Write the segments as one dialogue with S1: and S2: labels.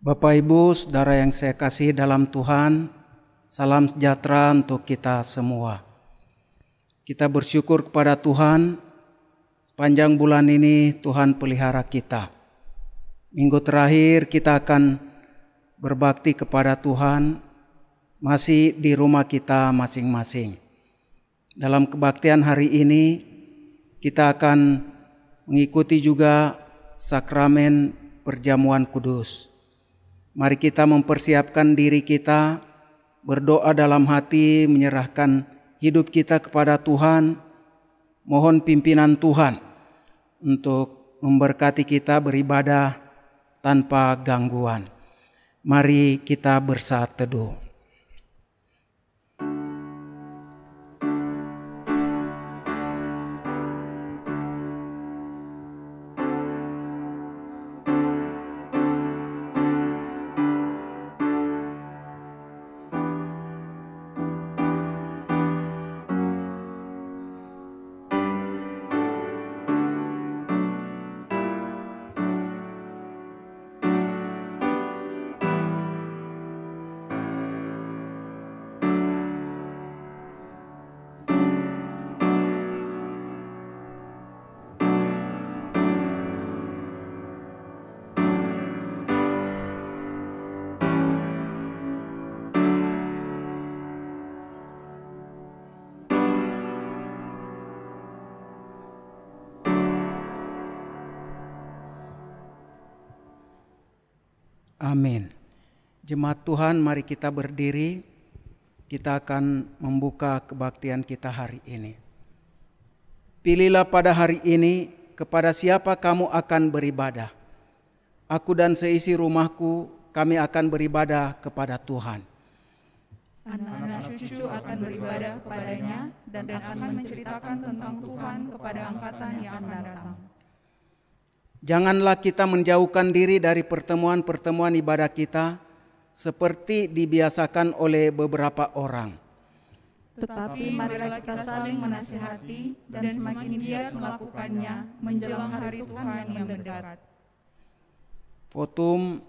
S1: Bapak Ibu, saudara yang saya kasih dalam Tuhan, salam sejahtera untuk kita semua. Kita bersyukur kepada Tuhan, sepanjang bulan ini Tuhan pelihara kita. Minggu terakhir kita akan berbakti kepada Tuhan, masih di rumah kita masing-masing. Dalam kebaktian hari ini, kita akan mengikuti juga sakramen perjamuan kudus. Mari kita mempersiapkan diri kita, berdoa dalam hati, menyerahkan hidup kita kepada Tuhan, mohon pimpinan Tuhan untuk memberkati kita beribadah tanpa gangguan. Mari kita bersaat teduh. Amin. Jemaat Tuhan, mari kita berdiri. Kita akan membuka kebaktian kita hari ini. Pilihlah pada hari ini kepada siapa kamu akan beribadah. Aku dan seisi rumahku, kami akan beribadah kepada Tuhan.
S2: Anak-anak cucu akan beribadah kepadanya dan akan menceritakan tentang Tuhan kepada angkatan yang akan datang.
S1: Janganlah kita menjauhkan diri dari pertemuan-pertemuan ibadah kita seperti dibiasakan oleh beberapa orang.
S2: Tetapi marilah kita saling menasihati dan semakin giat melakukannya menjelang hari Tuhan yang dekat.
S1: Votum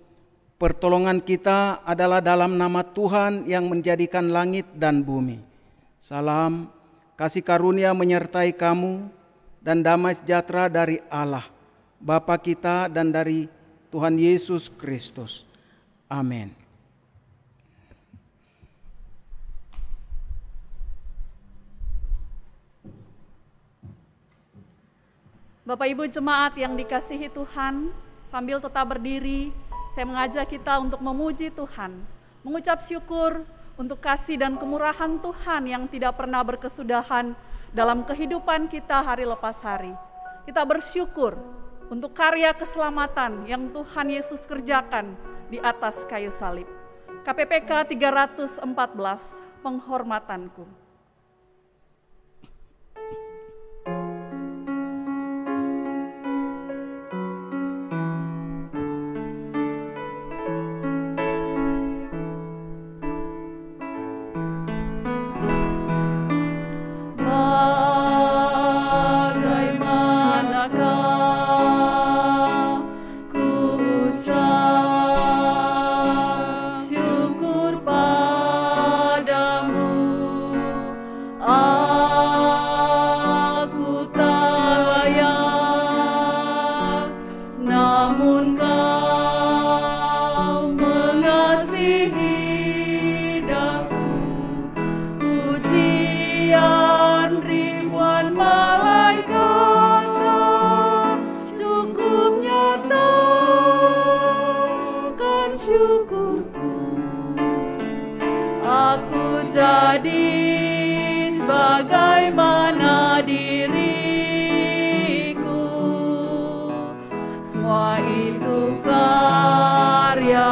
S1: pertolongan kita adalah dalam nama Tuhan yang menjadikan langit dan bumi. Salam, kasih karunia menyertai kamu dan damai sejahtera dari Allah Bapa kita dan dari Tuhan Yesus Kristus. Amin.
S3: Bapak Ibu jemaat yang dikasihi Tuhan, sambil tetap berdiri, saya mengajak kita untuk memuji Tuhan, mengucap syukur untuk kasih dan kemurahan Tuhan yang tidak pernah berkesudahan dalam kehidupan kita hari lepas hari. Kita bersyukur untuk karya keselamatan yang Tuhan Yesus kerjakan di atas kayu salib. KPPK 314, penghormatanku.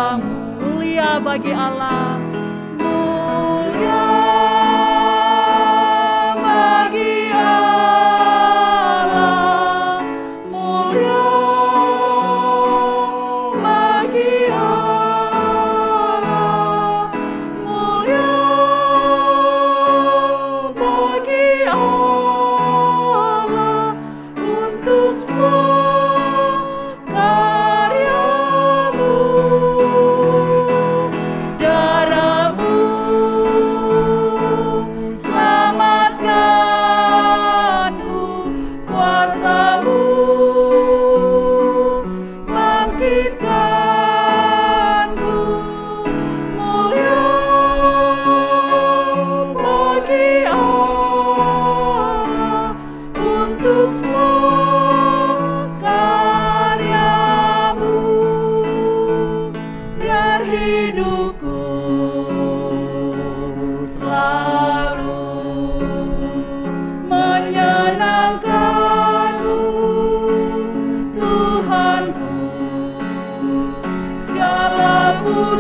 S3: Bagi Allah, mulia bagi Allah, mulia bagi Allah, mulia bagi Allah untuk semua karyamu.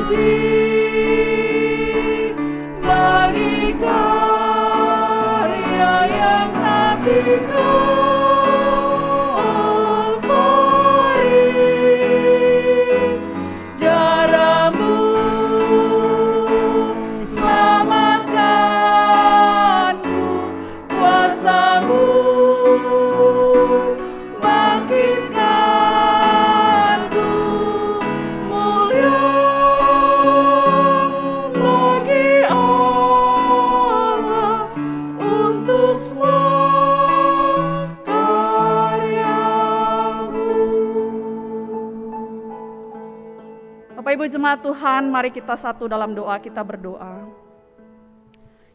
S2: puji bagi karya yang Nabi Kalvari. Darahmu selamatkanku, kuasamu bangkitkanku, mulia bagi Allah untuk semua karyamu.
S3: Bapak Ibu jemaat Tuhan, mari kita satu dalam doa, kita berdoa.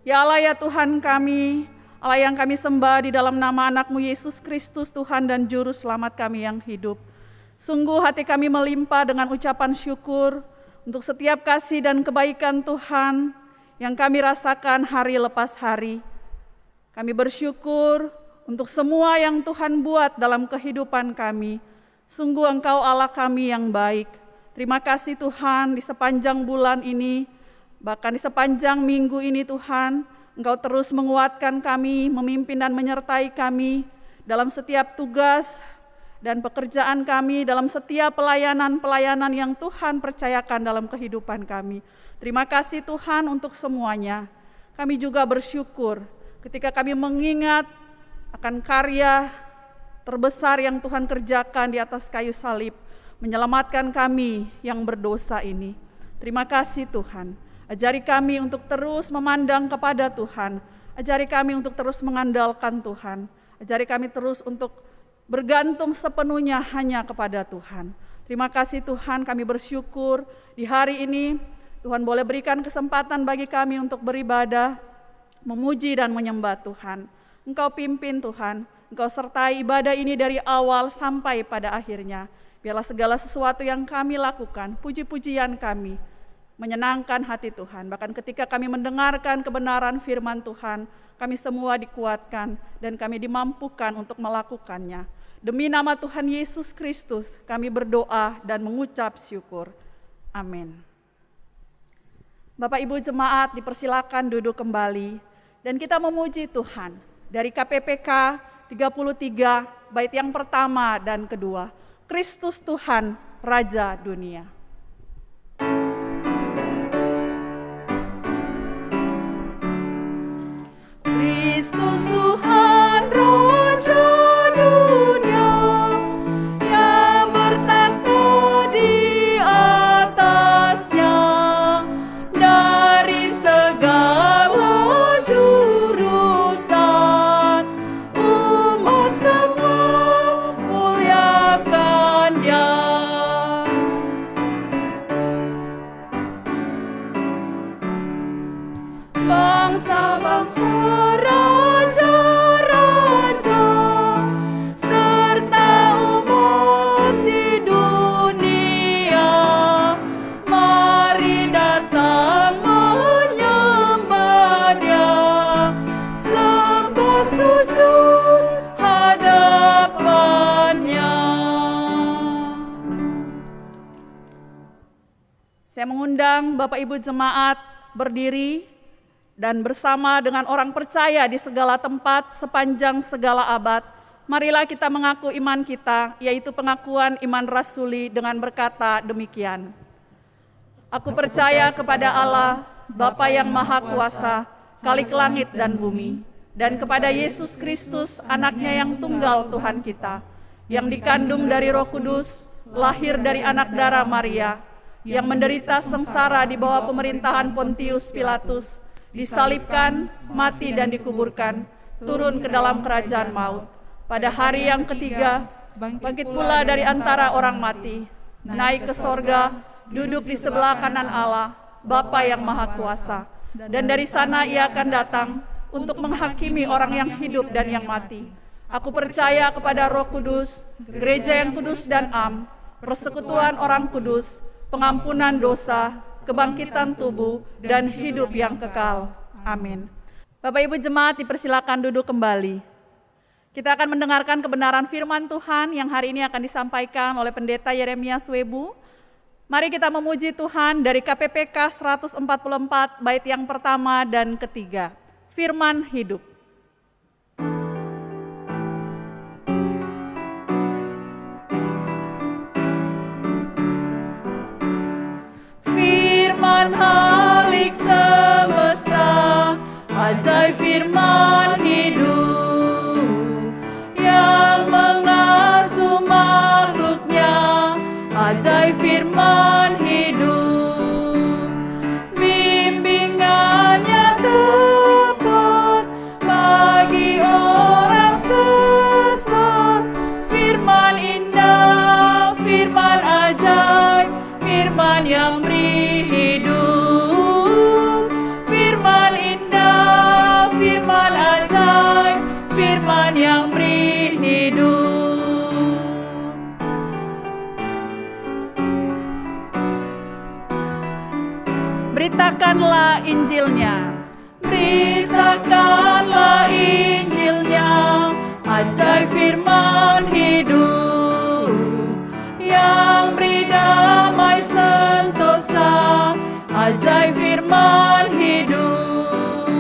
S3: Ya Allah, ya Tuhan kami, Allah yang kami sembah di dalam nama anak-Mu Yesus Kristus, Tuhan dan Juru Selamat kami yang hidup. Sungguh hati kami melimpah dengan ucapan syukur untuk setiap kasih dan kebaikan Tuhan yang kami rasakan hari lepas hari. Kami bersyukur untuk semua yang Tuhan buat dalam kehidupan kami. Sungguh Engkau Allah kami yang baik. Terima kasih Tuhan, di sepanjang bulan ini, bahkan di sepanjang minggu ini Tuhan, Engkau terus menguatkan kami, memimpin dan menyertai kami dalam setiap tugas dan pekerjaan kami, dalam setiap pelayanan-pelayanan yang Tuhan percayakan dalam kehidupan kami. Terima kasih Tuhan untuk semuanya. Kami juga bersyukur ketika kami mengingat akan karya terbesar yang Tuhan kerjakan di atas kayu salib, menyelamatkan kami yang berdosa ini. Terima kasih Tuhan. Ajari kami untuk terus memandang kepada Tuhan. Ajari kami untuk terus mengandalkan Tuhan. Ajari kami terus untuk bergantung sepenuhnya hanya kepada Tuhan. Terima kasih Tuhan, kami bersyukur di hari ini Tuhan boleh berikan kesempatan bagi kami untuk beribadah, memuji dan menyembah Tuhan. Engkau pimpin Tuhan, Engkau sertai ibadah ini dari awal sampai pada akhirnya. Biarlah segala sesuatu yang kami lakukan, puji-pujian kami, menyenangkan hati Tuhan. Bahkan ketika kami mendengarkan kebenaran firman Tuhan, kami semua dikuatkan dan kami dimampukan untuk melakukannya. Demi nama Tuhan Yesus Kristus, kami berdoa dan mengucap syukur. Amin. Bapak Ibu jemaat dipersilakan duduk kembali dan kita memuji Tuhan dari KPPK 33 bait yang pertama dan kedua. Kristus Tuhan, Raja dunia.
S2: Kristus Tuhan, Raja dunia, yang bertakhta di atasnya, dari segala jurusan, umat semua muliakan Dia. Bangsa-bangsa, raja-raja, serta umat di dunia, mari datang menyembah Dia, sembah sujud hadapannya.
S3: Saya mengundang Bapak Ibu jemaat berdiri dan bersama dengan orang percaya di segala tempat sepanjang segala abad, marilah kita mengaku iman kita, yaitu pengakuan iman rasuli dengan berkata demikian. Aku percaya kepada Allah, Bapa yang Maha Kuasa, Khalik langit dan bumi, dan kepada Yesus Kristus, anaknya yang tunggal Tuhan kita, yang dikandung dari Roh Kudus, lahir dari anak darah Maria, yang menderita sengsara di bawah pemerintahan Pontius Pilatus, disalibkan, mati dan dikuburkan, turun ke dalam kerajaan maut. Pada hari yang ketiga, bangkit pula dari antara orang mati, naik ke sorga, duduk di sebelah kanan Allah, Bapa yang Maha Kuasa. Dan dari sana Ia akan datang untuk menghakimi orang yang hidup dan yang mati. Aku percaya kepada Roh Kudus, gereja yang kudus dan am, persekutuan orang kudus, pengampunan dosa, kebangkitan tubuh, dan hidup yang kekal. Amin. Bapak Ibu jemaat dipersilakan duduk kembali. Kita akan mendengarkan kebenaran firman Tuhan yang hari ini akan disampaikan oleh Pendeta Yeremia Swebu. Mari kita memuji Tuhan dari KPPK 144 bait yang pertama dan ketiga. Firman hidup. Firman halik semesta, ajaib firman hidup yang mengasuh makhluknya, ajaib firman hidup, bimbingannya tepat bagi orang sesat. Firman indah, firman ajaib, firman yang beri hidup. Firman indah, firman ajaib, firman yang beri hidup. Beritakanlah Injilnya, beritakanlah Injilnya, ajaib firman hidup yang beri damai sentosa, ajaib firman hidup.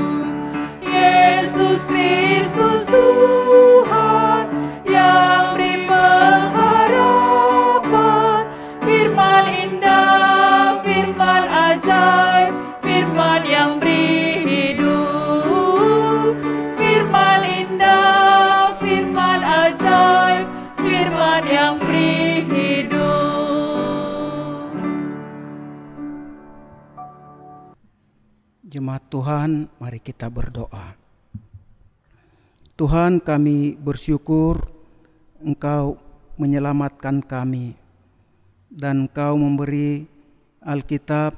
S3: Yesus Kristus Tuhan yang beri pengharapan, firman indah, firman ajaib, firman yang beri hidup. Firman indah, firman ajaib, firman yang beri hidup.
S1: Jemaat Tuhan, mari kita berdoa. Tuhan, kami bersyukur Engkau menyelamatkan kami dan Engkau memberi Alkitab,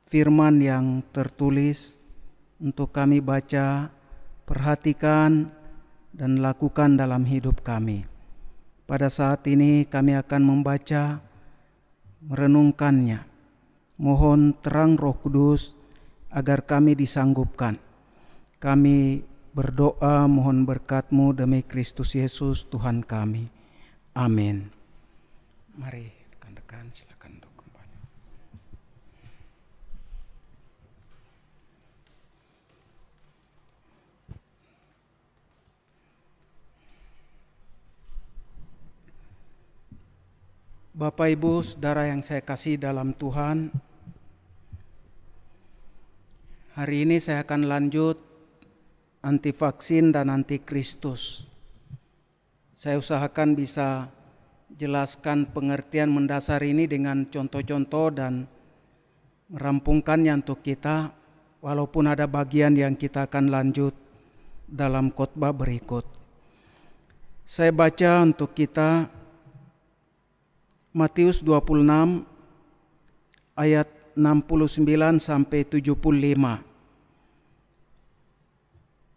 S1: firman yang tertulis untuk kami baca, perhatikan, dan lakukan dalam hidup kami. Pada saat ini kami akan membaca, merenungkannya. Mohon terang Roh Kudus agar kami disanggupkan. Kami berdoa mohon berkat-Mu demi Kristus Yesus Tuhan kami. Amin. Mari rekan-rekan silakan untuk kembali. Bapak Ibu Saudara yang saya kasih dalam Tuhan, hari ini saya akan lanjut anti vaksin dan anti Kristus. Saya usahakan bisa jelaskan pengertian mendasar ini dengan contoh-contoh dan merampungkannya untuk kita, walaupun ada bagian yang kita akan lanjut dalam khotbah berikut. Saya baca untuk kita Matius 26 ayat 69 sampai 75.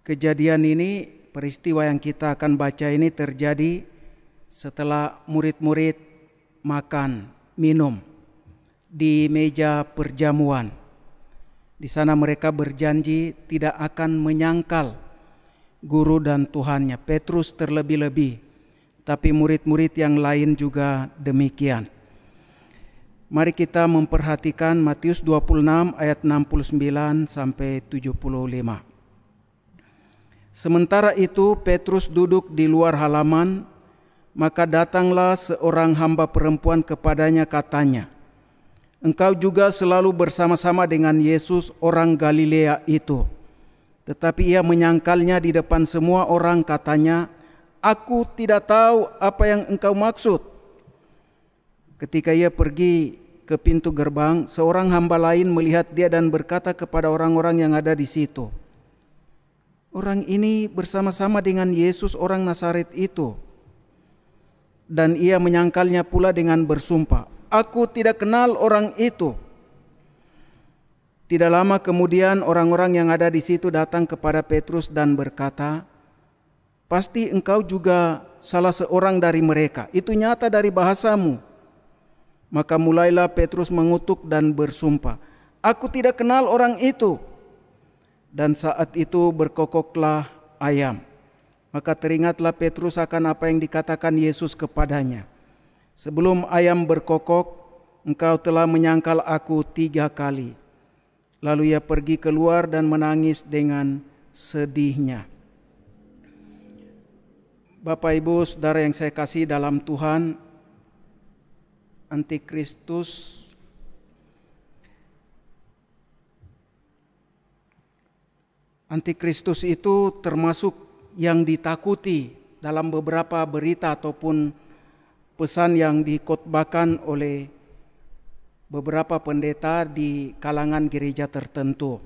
S1: Kejadian ini, peristiwa yang kita akan baca ini terjadi setelah murid-murid makan, minum di meja perjamuan. Di sana mereka berjanji tidak akan menyangkal guru dan Tuhannya. Petrus terlebih-lebih, tapi murid-murid yang lain juga demikian. Mari kita memperhatikan Matius 26 ayat 69 sampai 75. Sementara itu Petrus duduk di luar halaman, maka datanglah seorang hamba perempuan kepadanya, katanya, "Engkau juga selalu bersama-sama dengan Yesus orang Galilea itu." Tetapi ia menyangkalnya di depan semua orang, katanya, "Aku tidak tahu apa yang engkau maksud." Ketika ia pergi ke pintu gerbang, seorang hamba lain melihat dia dan berkata kepada orang-orang yang ada di situ, "Orang ini bersama-sama dengan Yesus orang Nazaret itu." Dan ia menyangkalnya pula dengan bersumpah, "Aku tidak kenal orang itu." Tidak lama kemudian orang-orang yang ada di situ datang kepada Petrus dan berkata, "Pasti engkau juga salah seorang dari mereka. Itu nyata dari bahasamu." Maka mulailah Petrus mengutuk dan bersumpah, "Aku tidak kenal orang itu." Dan saat itu berkokoklah ayam. Maka teringatlah Petrus akan apa yang dikatakan Yesus kepadanya. Sebelum ayam berkokok, engkau telah menyangkal aku 3 kali. Lalu ia pergi keluar dan menangis dengan sedihnya. Bapak, Ibu, Saudara yang saya kasih dalam Tuhan, Antikristus itu termasuk yang ditakuti dalam beberapa berita ataupun pesan yang dikhotbahkan oleh beberapa pendeta di kalangan gereja tertentu.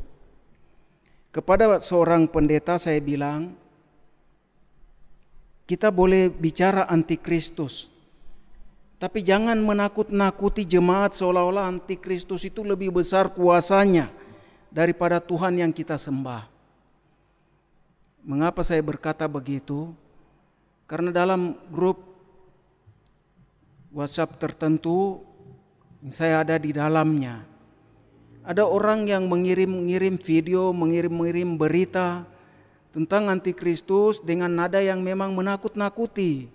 S1: Kepada seorang pendeta saya bilang, kita boleh bicara antikristus, tapi jangan menakut-nakuti jemaat seolah-olah antikristus itu lebih besar kuasanya daripada Tuhan yang kita sembah. Mengapa saya berkata begitu? Karena dalam grup WhatsApp tertentu saya ada di dalamnya, ada orang yang mengirim video, mengirim berita tentang antikristus dengan nada yang memang menakut-nakuti.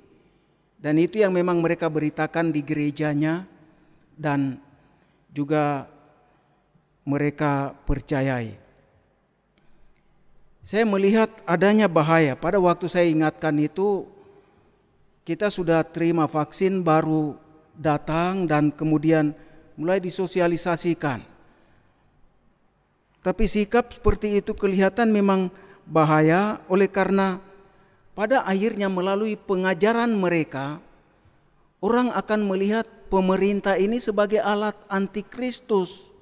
S1: Dan itu yang memang mereka beritakan di gerejanya dan juga mereka percayai. Saya melihat adanya bahaya. Pada waktu saya ingatkan itu, kita sudah terima vaksin baru datang dan kemudian mulai disosialisasikan. Tapi sikap seperti itu kelihatan memang bahaya, oleh karena pada akhirnya melalui pengajaran mereka, orang akan melihat pemerintah ini sebagai alat antikristus.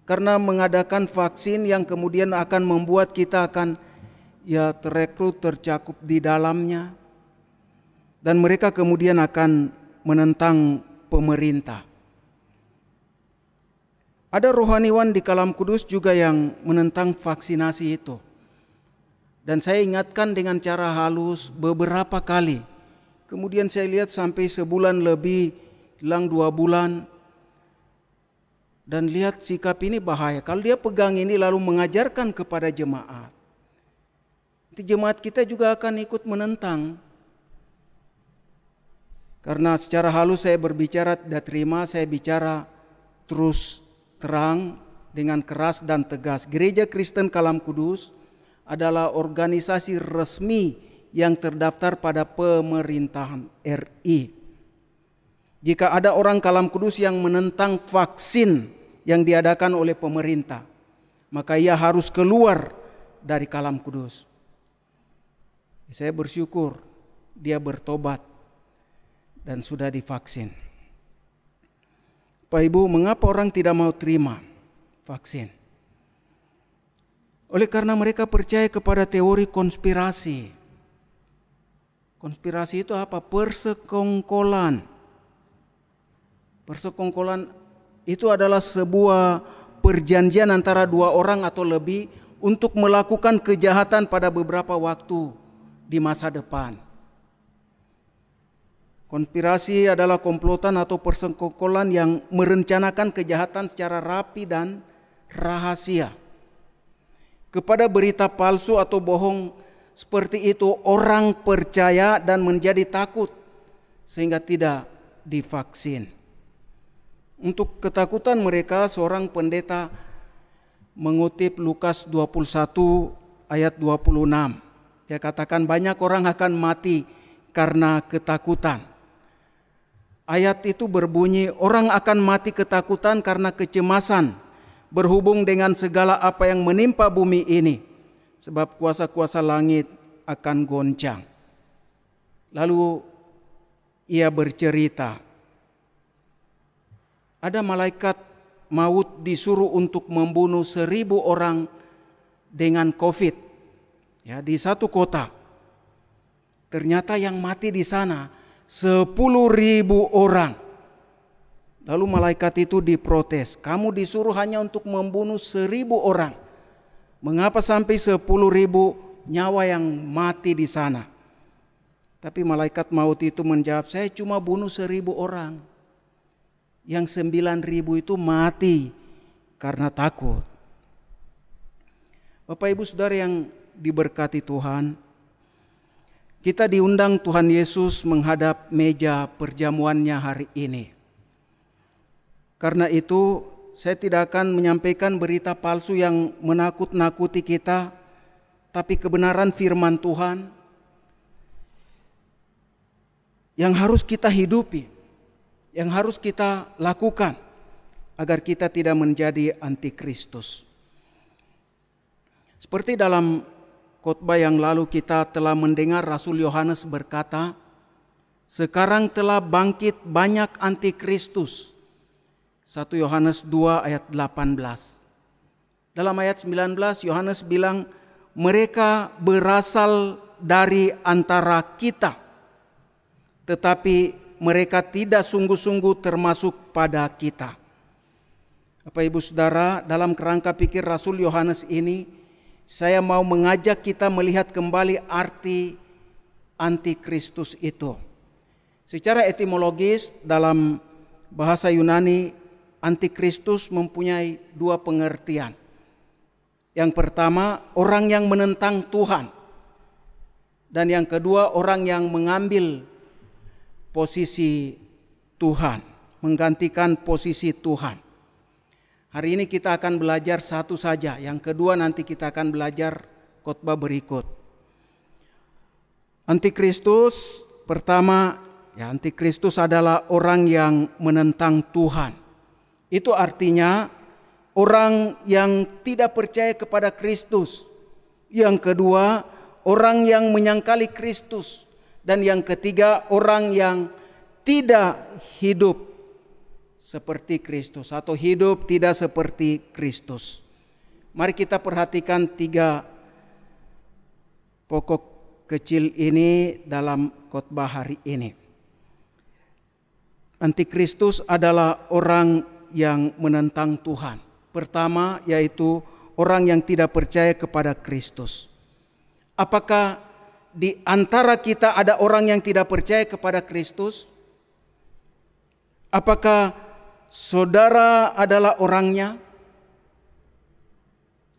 S1: Karena mengadakan vaksin yang kemudian akan membuat kita akan terekrut, tercakup di dalamnya. Dan mereka kemudian akan menentang pemerintah. Ada rohaniwan di Kalam Kudus juga yang menentang vaksinasi itu. Dan saya ingatkan dengan cara halus beberapa kali. Kemudian saya lihat sampai sebulan lebih, hilang 2 bulan. Dan lihat sikap ini bahaya. Kalau dia pegang ini lalu mengajarkan kepada jemaat, nanti jemaat kita juga akan ikut menentang. Karena secara halus saya berbicara tidak terima, saya bicara terus terang dengan keras dan tegas. Gereja Kristen Kalam Kudus adalah organisasi resmi yang terdaftar pada pemerintahan RI. Jika ada orang Kalam Kudus yang menentang vaksin yang diadakan oleh pemerintah, maka ia harus keluar dari Kalam Kudus. Saya bersyukur dia bertobat dan sudah divaksin. Pak Ibu, mengapa orang tidak mau terima vaksin? Oleh karena mereka percaya kepada teori konspirasi. Konspirasi itu apa? Persekongkolan. Persekongkolan itu adalah sebuah perjanjian antara 2 orang atau lebih untuk melakukan kejahatan pada beberapa waktu di masa depan. Konspirasi adalah komplotan atau persekongkolan yang merencanakan kejahatan secara rapi dan rahasia. Kepada berita palsu atau bohong seperti itu orang percaya dan menjadi takut sehingga tidak divaksin. Untuk ketakutan mereka, seorang pendeta mengutip Lukas 21 ayat 26. Dia katakan banyak orang akan mati karena ketakutan. Ayat itu berbunyi, orang akan mati ketakutan karena kecemasan berhubung dengan segala apa yang menimpa bumi ini, sebab kuasa-kuasa langit akan goncang. Lalu ia bercerita, ada malaikat maut disuruh untuk membunuh 1000 orang dengan COVID di satu kota. Ternyata yang mati di sana 10.000 orang. Lalu malaikat itu diprotes, kamu disuruh hanya untuk membunuh 1000 orang. Mengapa sampai 10.000 nyawa yang mati di sana? Tapi malaikat maut itu menjawab, saya cuma bunuh 1000 orang. Yang 9.000 itu mati karena takut. Bapak Ibu Saudara yang diberkati Tuhan, kita diundang Tuhan Yesus menghadap meja perjamuannya hari ini. Karena itu saya tidak akan menyampaikan berita palsu yang menakut-nakuti kita, tapi kebenaran firman Tuhan yang harus kita hidupi, yang harus kita lakukan agar kita tidak menjadi antikristus. Seperti dalam khotbah yang lalu kita telah mendengar Rasul Yohanes berkata, sekarang telah bangkit banyak antikristus. 1 Yohanes 2 ayat 18. Dalam ayat 19 Yohanes bilang, mereka berasal dari antara kita, tetapi mereka tidak sungguh-sungguh termasuk pada kita. Bapak Ibu Saudara, dalam kerangka pikir Rasul Yohanes ini, saya mau mengajak kita melihat kembali arti antikristus itu. Secara etimologis dalam bahasa Yunani, antikristus mempunyai dua pengertian. Yang pertama, orang yang menentang Tuhan. Dan yang kedua, orang yang mengambil posisi Tuhan, menggantikan posisi Tuhan. Hari ini kita akan belajar satu saja, yang kedua nanti kita akan belajar khotbah berikut. Antikristus pertama, antikristus adalah orang yang menentang Tuhan. Itu artinya orang yang tidak percaya kepada Kristus. Yang kedua, orang yang menyangkali Kristus. Dan yang ketiga, orang yang tidak hidup seperti Kristus atau hidup tidak seperti Kristus. Mari kita perhatikan tiga pokok kecil ini dalam khotbah hari ini. Antikristus adalah orang yang menentang Tuhan. Pertama, yaitu orang yang tidak percaya kepada Kristus. Apakah di antara kita ada orang yang tidak percaya kepada Kristus? Apakah saudara adalah orangnya?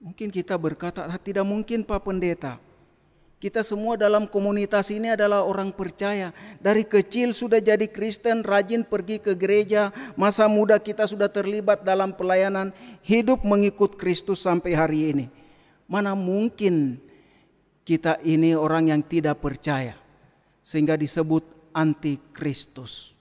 S1: Mungkin kita berkata, tidak mungkin Pak Pendeta. Kita semua dalam komunitas ini adalah orang percaya. Dari kecil sudah jadi Kristen, rajin pergi ke gereja. Masa muda kita sudah terlibat dalam pelayanan, hidup mengikut Kristus sampai hari ini. Mana mungkin kita ini orang yang tidak percaya, sehingga disebut antikristus.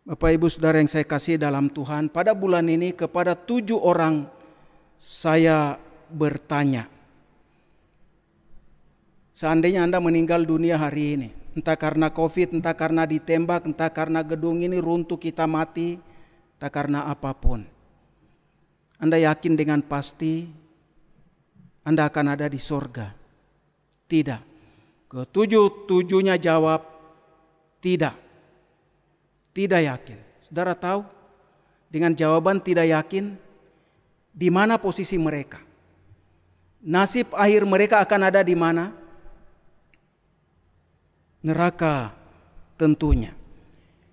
S1: Bapak Ibu Saudara yang saya kasih dalam Tuhan, pada bulan ini kepada 7 orang saya bertanya. Seandainya Anda meninggal dunia hari ini, entah karena COVID, entah karena ditembak, entah karena gedung ini runtuh kita mati, entah karena apapun, Anda yakin dengan pasti Anda akan ada di sorga? Tidak. Ketujuh-tujuhnya jawab tidak. Tidak yakin. Saudara tahu dengan jawaban tidak yakin, di mana posisi mereka? Nasib akhir mereka akan ada di mana? Neraka tentunya.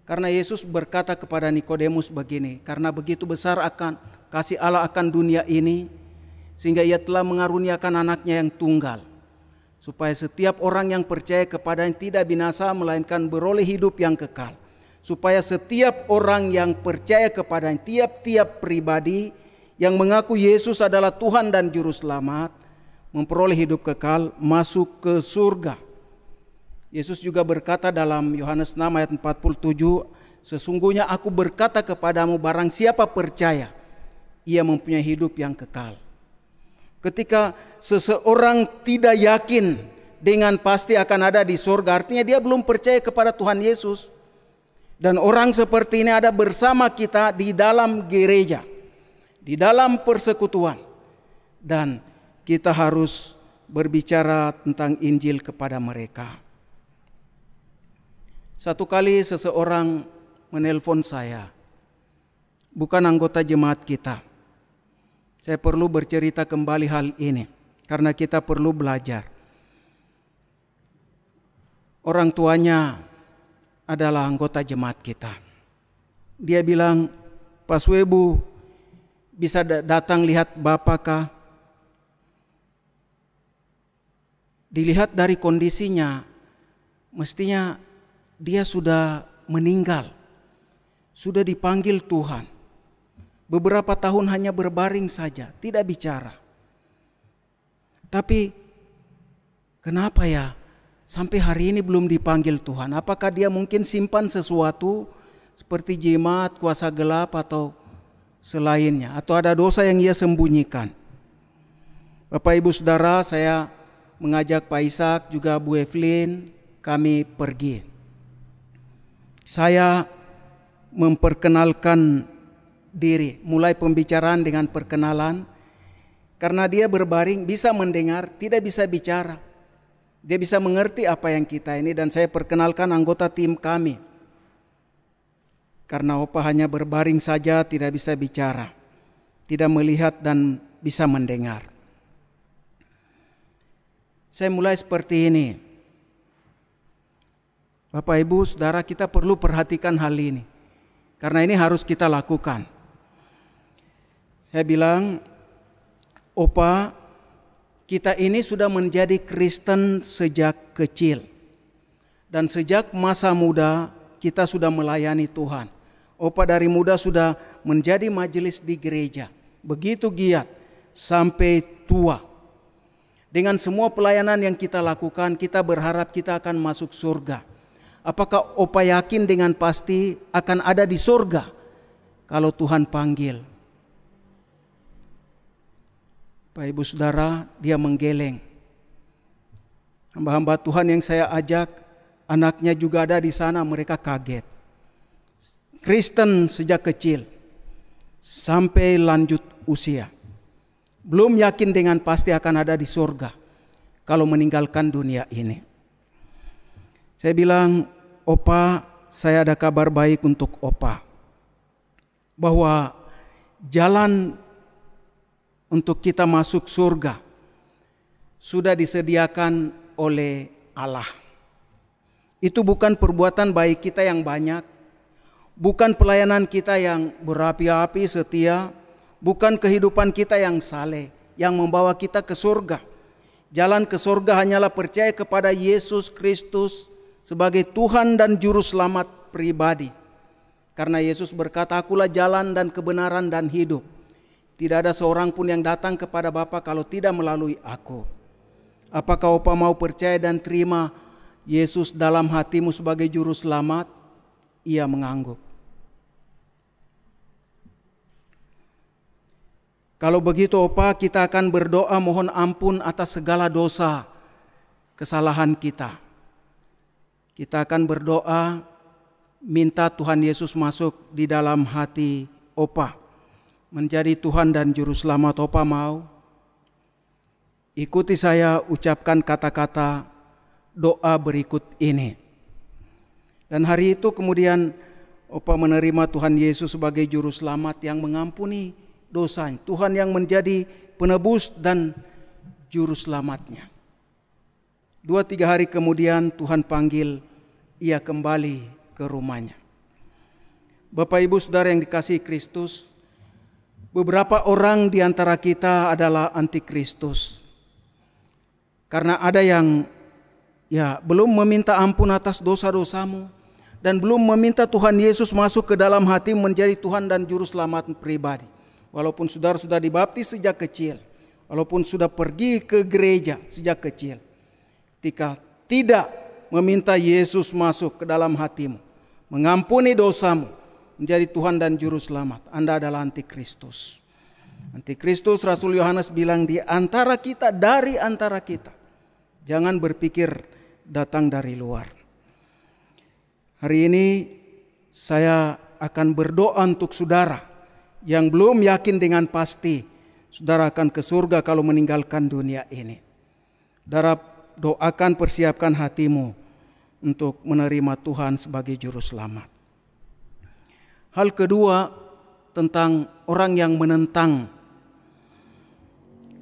S1: Karena Yesus berkata kepada Nikodemus begini, karena begitu besar akan kasih Allah akan dunia ini, sehingga ia telah mengaruniakan anaknya yang tunggal, supaya setiap orang yang percaya kepadanya tidak binasa, melainkan beroleh hidup yang kekal. Supaya setiap orang yang percaya kepadanya, tiap-tiap pribadi yang mengaku Yesus adalah Tuhan dan Juru Selamat, memperoleh hidup kekal, masuk ke surga. Yesus juga berkata dalam Yohanes 6 ayat 47, sesungguhnya aku berkata kepadamu, barang siapa percaya, ia mempunyai hidup yang kekal. Ketika seseorang tidak yakin dengan pasti akan ada di surga, artinya dia belum percaya kepada Tuhan Yesus. Dan orang seperti ini ada bersama kita di dalam gereja, di dalam persekutuan. Dan kita harus berbicara tentang Injil kepada mereka. Satu kali seseorang menelpon saya, bukan anggota jemaat kita. Saya perlu bercerita kembali hal ini, karena kita perlu belajar. Orang tuanya adalah anggota jemaat kita. Dia bilang, Pak Suebu, bisa datang lihat Bapak kah? Dilihat dari kondisinya, mestinya dia sudah meninggal. sudah dipanggil Tuhan. Beberapa tahun hanya berbaring saja, tidak bicara. Tapi kenapa ya sampai hari ini belum dipanggil Tuhan? Apakah dia mungkin simpan sesuatu seperti jimat, kuasa gelap atau selainnya? Atau ada dosa yang ia sembunyikan? Bapak Ibu Saudara, saya mengajak Pak Ishak juga Bu Evelyn, kami pergi. Saya memperkenalkan diri, mulai pembicaraan dengan perkenalan. Karena dia berbaring, bisa mendengar, tidak bisa bicara. Dia bisa mengerti apa yang kita ini, dan saya perkenalkan anggota tim kami. Karena Opa hanya berbaring saja, tidak bisa bicara, tidak melihat dan bisa mendengar. Saya mulai seperti ini. Bapak Ibu Saudara, kita perlu perhatikan hal ini, karena ini harus kita lakukan. Saya bilang, Opa, kita ini sudah menjadi Kristen sejak kecil. Dan sejak masa muda kita sudah melayani Tuhan. Opa dari muda sudah menjadi majelis di gereja. Begitu giat sampai tua. Dengan semua pelayanan yang kita lakukan, kita berharap kita akan masuk surga. Apakah Opa yakin dengan pasti akan ada di surga kalau Tuhan panggil? Bapak Ibu Saudara, dia menggeleng. Hamba-hamba Tuhan yang saya ajak, anaknya juga ada di sana, mereka kaget. Kristen sejak kecil sampai lanjut usia. Belum yakin dengan pasti akan ada di surga kalau meninggalkan dunia ini. Saya bilang, Opa, saya ada kabar baik untuk Opa. Bahwa jalan untuk kita masuk surga sudah disediakan oleh Allah. Itu bukan perbuatan baik kita yang banyak, bukan pelayanan kita yang berapi-api setia, bukan kehidupan kita yang saleh yang membawa kita ke surga. Jalan ke surga hanyalah percaya kepada Yesus Kristus sebagai Tuhan dan Juru Selamat pribadi. Karena Yesus berkata, "Akulah jalan dan kebenaran dan hidup. Tidak ada seorang pun yang datang kepada Bapa kalau tidak melalui aku." Apakah Opa mau percaya dan terima Yesus dalam hatimu sebagai Juru Selamat? Ia mengangguk. Kalau begitu Opa, kita akan berdoa mohon ampun atas segala dosa, kesalahan kita. Kita akan berdoa minta Tuhan Yesus masuk di dalam hati Opa, menjadi Tuhan dan Juru Selamat. Opa mau? Ikuti saya ucapkan kata-kata doa berikut ini. Dan hari itu kemudian Opa menerima Tuhan Yesus sebagai Juru Selamat yang mengampuni dosanya. Tuhan yang menjadi penebus dan Juru Selamatnya. 2-3 hari kemudian Tuhan panggil ia kembali ke rumahnya. Bapak Ibu Saudara yang dikasihi Kristus, beberapa orang di antara kita adalah antikristus. Karena ada yang belum meminta ampun atas dosa-dosamu dan belum meminta Tuhan Yesus masuk ke dalam hati menjadi Tuhan dan Juru Selamat pribadi. Walaupun saudara sudah dibaptis sejak kecil, walaupun sudah pergi ke gereja sejak kecil, ketika tidak meminta Yesus masuk ke dalam hatimu, mengampuni dosamu, menjadi Tuhan dan Juru Selamat, Anda adalah antikristus. Antikristus, Rasul Yohanes bilang, di antara kita, dari antara kita. Jangan berpikir datang dari luar. Hari ini saya akan berdoa untuk saudara yang belum yakin dengan pasti saudara akan ke surga kalau meninggalkan dunia ini. Saudara doakan, persiapkan hatimu untuk menerima Tuhan sebagai Juru Selamat. Hal kedua tentang orang yang menentang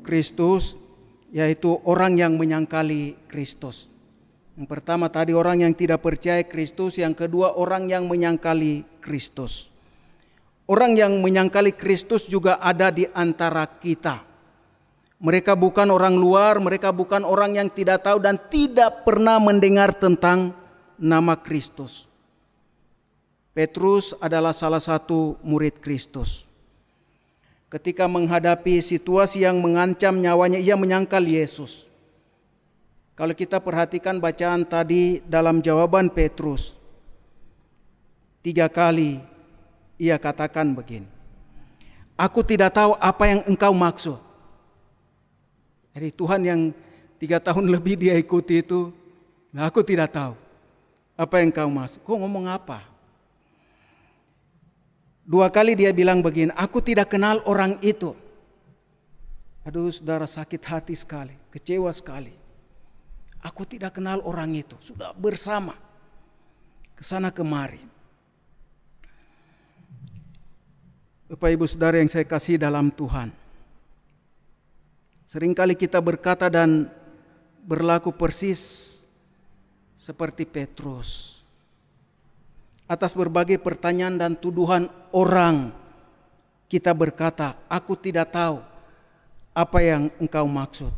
S1: Kristus, yaitu orang yang menyangkali Kristus. Yang pertama tadi orang yang tidak percaya Kristus, yang kedua orang yang menyangkali Kristus. Orang yang menyangkali Kristus juga ada di antara kita. Mereka bukan orang luar, mereka bukan orang yang tidak tahu dan tidak pernah mendengar tentang nama Kristus. Petrus adalah salah satu murid Kristus. Ketika menghadapi situasi yang mengancam nyawanya, ia menyangkal Yesus. Kalau kita perhatikan bacaan tadi dalam jawaban Petrus, 3 kali ia katakan begini, "Aku tidak tahu apa yang engkau maksud." Jadi Tuhan yang 3 tahun lebih dia ikuti itu, "Aku tidak tahu apa yang engkau maksud." Kau ngomong apa? 2 kali dia bilang begini, "Aku tidak kenal orang itu." Aduh saudara, sakit hati sekali, kecewa sekali. Aku tidak kenal orang itu, sudah bersama kesana kemari. Bapak Ibu Saudara yang saya kasih dalam Tuhan, seringkali kita berkata dan berlaku persis seperti Petrus. Atas berbagai pertanyaan dan tuduhan orang, kita berkata, "Aku tidak tahu apa yang engkau maksud."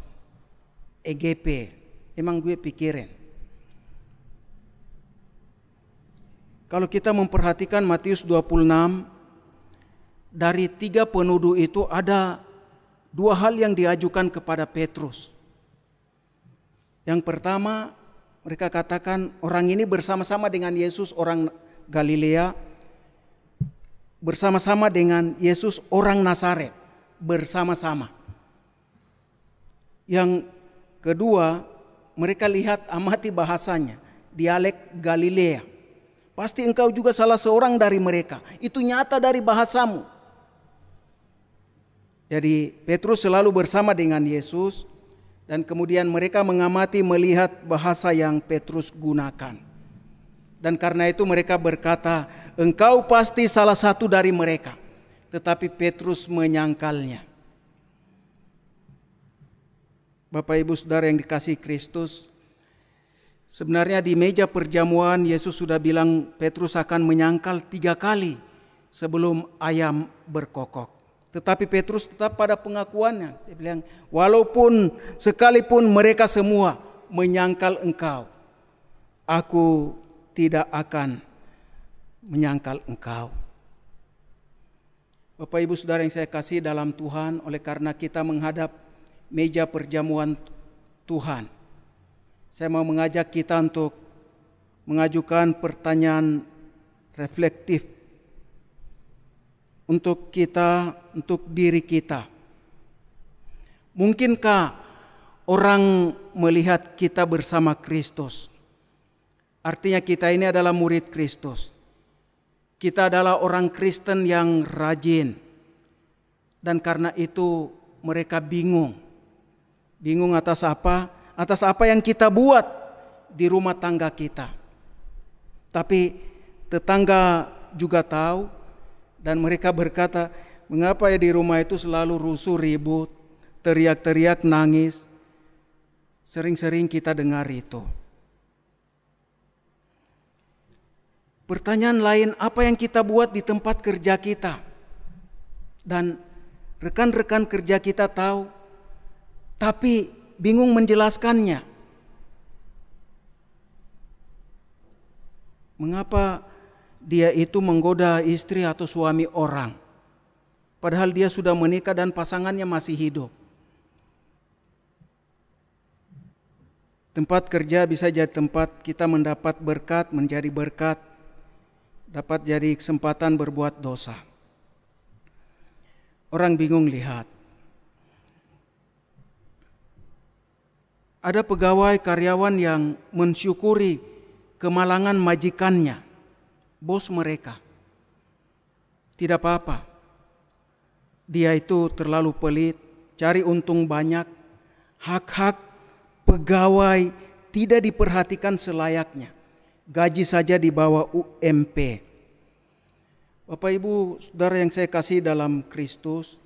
S1: EGP, emang gue pikirin. Kalau kita memperhatikan Matius 26, dari 3 penuduh itu ada 2 hal yang diajukan kepada Petrus. Yang pertama, mereka katakan orang ini bersama-sama dengan Yesus orang Galilea, bersama-sama dengan Yesus orang Nazaret, bersama-sama. Yang kedua, mereka lihat amati bahasanya, dialek Galilea. Pasti engkau juga salah seorang dari mereka, itu nyata dari bahasamu. Jadi Petrus selalu bersama dengan Yesus, dan kemudian mereka mengamati melihat bahasa yang Petrus gunakan. Dan karena itu mereka berkata, "Engkau pasti salah satu dari mereka." Tetapi Petrus menyangkalnya. Bapak Ibu Saudara yang dikasihi Kristus, sebenarnya di meja perjamuan Yesus sudah bilang Petrus akan menyangkal 3 kali sebelum ayam berkokok. Tetapi Petrus tetap pada pengakuannya. Dia bilang, "Walaupun sekalipun mereka semua menyangkal engkau, aku tidak akan menyangkal engkau." Bapak Ibu Saudara yang saya kasih dalam Tuhan, oleh karena kita menghadap meja perjamuan Tuhan, saya mau mengajak kita untuk mengajukan pertanyaan reflektif untuk kita, untuk diri kita. Mungkinkah orang melihat kita bersama Kristus? Artinya kita ini adalah murid Kristus. Kita adalah orang Kristen yang rajin. Dan karena itu mereka bingung. Bingung atas apa? Atas apa yang kita buat di rumah tangga kita. Tapi tetangga juga tahu, dan mereka berkata, "Mengapa ya di rumah itu selalu rusuh, ribut, teriak-teriak, nangis?" Sering-sering kita dengar itu. Pertanyaan lain, apa yang kita buat di tempat kerja kita? Dan rekan-rekan kerja kita tahu, tapi bingung menjelaskannya. Mengapa dia itu menggoda istri atau suami orang, padahal dia sudah menikah dan pasangannya masih hidup? Tempat kerja bisa jadi tempat kita mendapat berkat, menjadi berkat, dapat jadi kesempatan berbuat dosa. Orang bingung lihat. Ada pegawai karyawan yang mensyukuri kemalangan majikannya, bos mereka. Tidak apa-apa. Dia itu terlalu pelit, cari untung banyak, hak-hak pegawai tidak diperhatikan selayaknya. Gaji saja di bawah UMP. Bapak Ibu Saudara yang saya kasih dalam Kristus,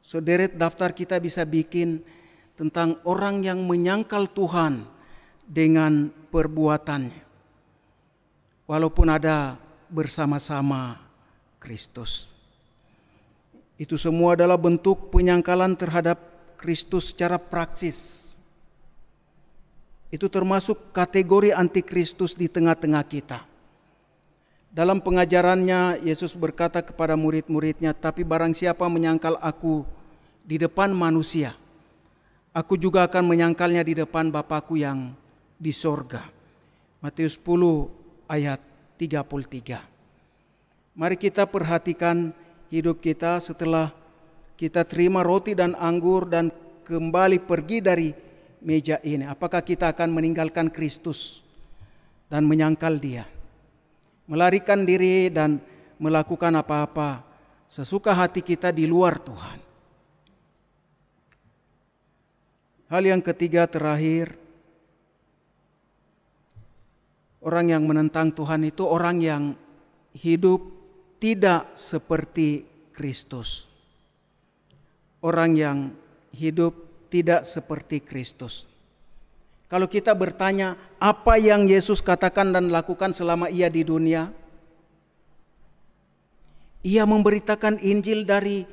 S1: sederet daftar kita bisa bikin tentang orang yang menyangkal Tuhan dengan perbuatannya. Walaupun ada bersama-sama Kristus. Itu semua adalah bentuk penyangkalan terhadap Kristus secara praksis. Itu termasuk kategori antikristus di tengah-tengah kita. Dalam pengajarannya, Yesus berkata kepada murid-muridnya, "Tapi barang siapa menyangkal aku di depan manusia, aku juga akan menyangkalnya di depan Bapa-Ku yang di sorga." Matius 10 ayat 33. Mari kita perhatikan hidup kita setelah kita terima roti dan anggur dan kembali pergi dari meja ini. Apakah kita akan meninggalkan Kristus dan menyangkal Dia, melarikan diri dan melakukan apa-apa sesuka hati kita di luar Tuhan? Hal yang ketiga terakhir, orang yang menentang Tuhan itu orang yang hidup tidak seperti Kristus. Orang yang hidup tidak seperti Kristus. Kalau kita bertanya apa yang Yesus katakan dan lakukan selama Ia di dunia, Ia memberitakan Injil dari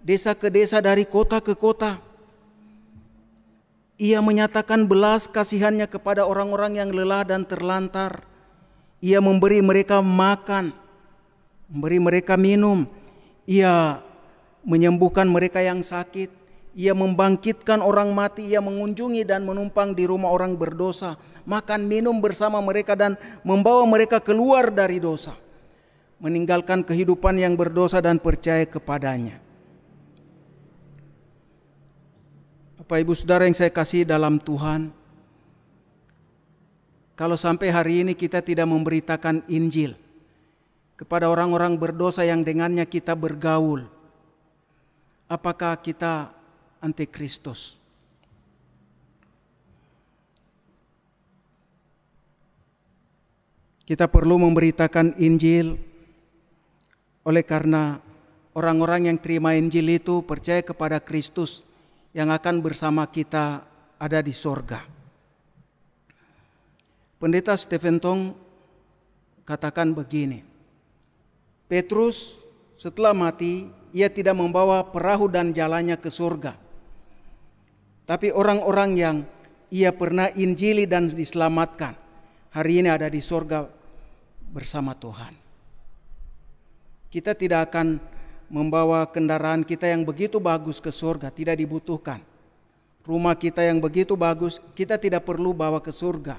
S1: desa ke desa, dari kota ke kota. Ia menyatakan belas kasihannya kepada orang-orang yang lelah dan terlantar. Ia memberi mereka makan, memberi mereka minum. Ia menyembuhkan mereka yang sakit. Ia membangkitkan orang mati, Ia mengunjungi dan menumpang di rumah orang berdosa, makan minum bersama mereka dan membawa mereka keluar dari dosa, meninggalkan kehidupan yang berdosa dan percaya kepadanya. Bapak Ibu Saudara yang saya kasih dalam Tuhan, kalau sampai hari ini kita tidak memberitakan Injil kepada orang-orang berdosa yang dengannya kita bergaul, apakah kita antikristus? Kita perlu memberitakan Injil oleh karena orang-orang yang terima Injil itu percaya kepada Kristus yang akan bersama kita ada di sorga. Pendeta Stephen Tong katakan begini, Petrus setelah mati, ia tidak membawa perahu dan jalannya ke surga. Tapi orang-orang yang ia pernah injili dan diselamatkan, hari ini ada di surga bersama Tuhan. Kita tidak akan membawa kendaraan kita yang begitu bagus ke surga, tidak dibutuhkan. Rumah kita yang begitu bagus, kita tidak perlu bawa ke surga.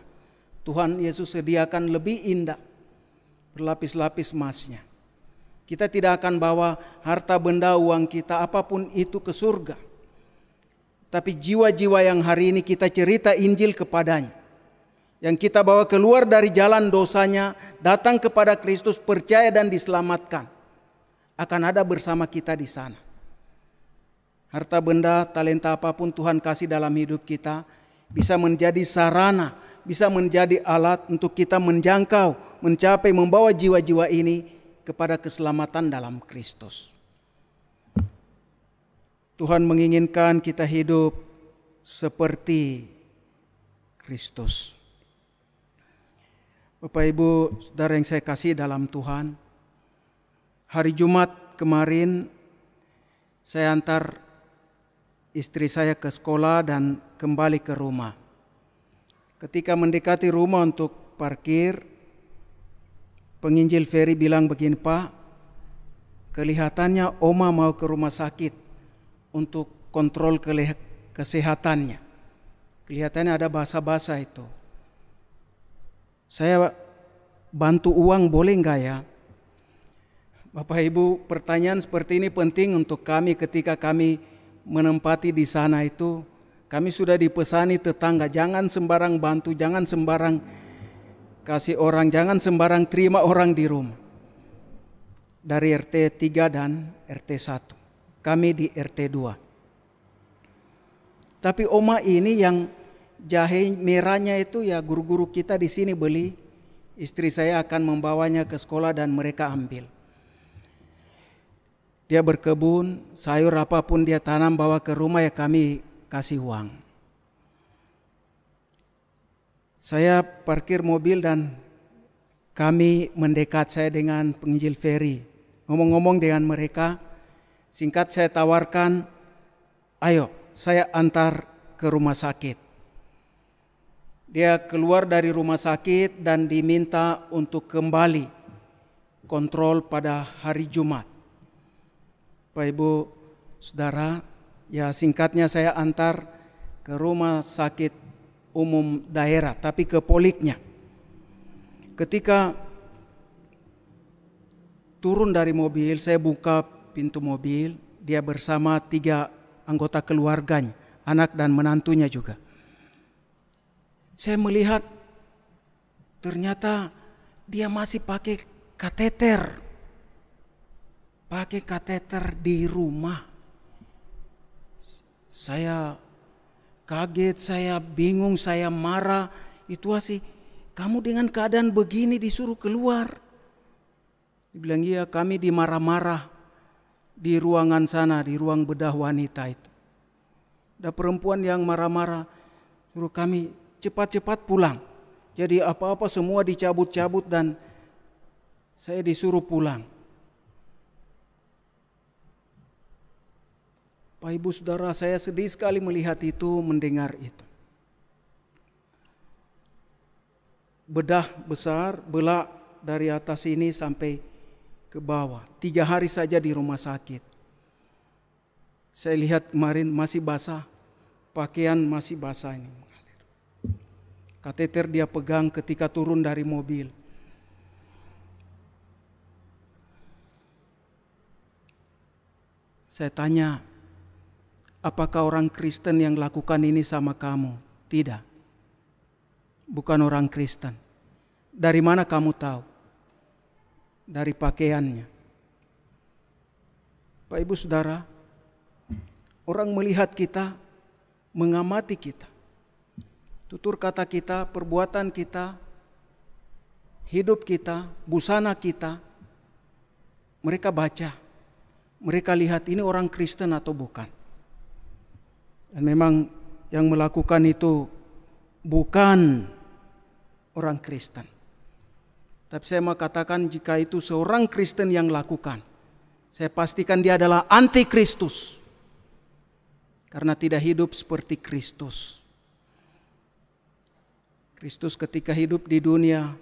S1: Tuhan Yesus sediakan lebih indah, berlapis-lapis emasnya. Kita tidak akan bawa harta benda uang kita apapun itu ke surga. Tapi jiwa-jiwa yang hari ini kita cerita Injil kepadanya, yang kita bawa keluar dari jalan dosanya, datang kepada Kristus, percaya dan diselamatkan, akan ada bersama kita di sana. Harta benda, talenta apapun Tuhan kasih dalam hidup kita, bisa menjadi sarana, bisa menjadi alat untuk kita menjangkau, mencapai, membawa jiwa-jiwa ini kepada keselamatan dalam Kristus. Tuhan menginginkan kita hidup seperti Kristus. Bapak Ibu Saudara yang saya kasih dalam Tuhan, hari Jumat kemarin saya antar istri saya ke sekolah dan kembali ke rumah. Ketika mendekati rumah untuk parkir, penginjil Ferry bilang begini, "Pak, kelihatannya Oma mau ke rumah sakit untuk kontrol kesehatannya. Kelihatannya ada basa-basa itu. Saya bantu uang boleh enggak ya?" Bapak Ibu, pertanyaan seperti ini penting untuk kami ketika kami menempati di sana itu. Kami sudah dipesani tetangga, jangan sembarang bantu, jangan sembarang kasih orang, jangan sembarang terima orang di rumah. Dari RT 3 dan RT 1. Kami di RT 2. Tapi Oma ini yang jahe merahnya itu ya guru-guru kita di sini beli. Istri saya akan membawanya ke sekolah dan mereka ambil. Dia berkebun, sayur apapun dia tanam bawa ke rumah ya kami kasih uang. Saya parkir mobil dan kami mendekat, saya dengan penginjil Ferry. Ngomong-ngomong dengan mereka, singkat saya tawarkan, ayo saya antar ke rumah sakit. Dia keluar dari rumah sakit dan diminta untuk kembali kontrol pada hari Jumat. Bapak Ibu Saudara, ya singkatnya saya antar ke rumah sakit umum daerah, tapi ke poliknya. Ketika turun dari mobil, saya buka pintu mobil, dia bersama 3 anggota keluarganya, anak dan menantunya juga. Saya melihat ternyata dia masih pakai kateter di rumah. Saya kaget, saya bingung, saya marah. Itu sih, kamu dengan keadaan begini disuruh keluar. Dibilang iya, kami dimarah-marah di ruangan sana, di ruang bedah wanita itu. Ada perempuan yang marah-marah, suruh kami cepat-cepat pulang. Jadi apa-apa semua dicabut-cabut dan saya disuruh pulang. Pak Ibu Saudara, saya sedih sekali melihat itu, mendengar itu. Bedah besar, belak dari atas ini sampai ke bawah. 3 hari saja di rumah sakit. Saya lihat kemarin masih basah, pakaian masih basah ini. Kateter dia pegang ketika turun dari mobil. Saya tanya, apakah orang Kristen yang lakukan ini sama kamu? Tidak. Bukan orang Kristen. Dari mana kamu tahu? Dari pakaiannya. Pak Ibu Saudara, orang melihat kita, mengamati kita. Tutur kata kita, perbuatan kita, hidup kita, busana kita. Mereka baca. Mereka lihat ini orang Kristen atau bukan. Dan memang yang melakukan itu bukan orang Kristen. Tapi saya mau katakan jika itu seorang Kristen yang lakukan, saya pastikan dia adalah anti-Kristus. Karena tidak hidup seperti Kristus. Kristus ketika hidup di dunia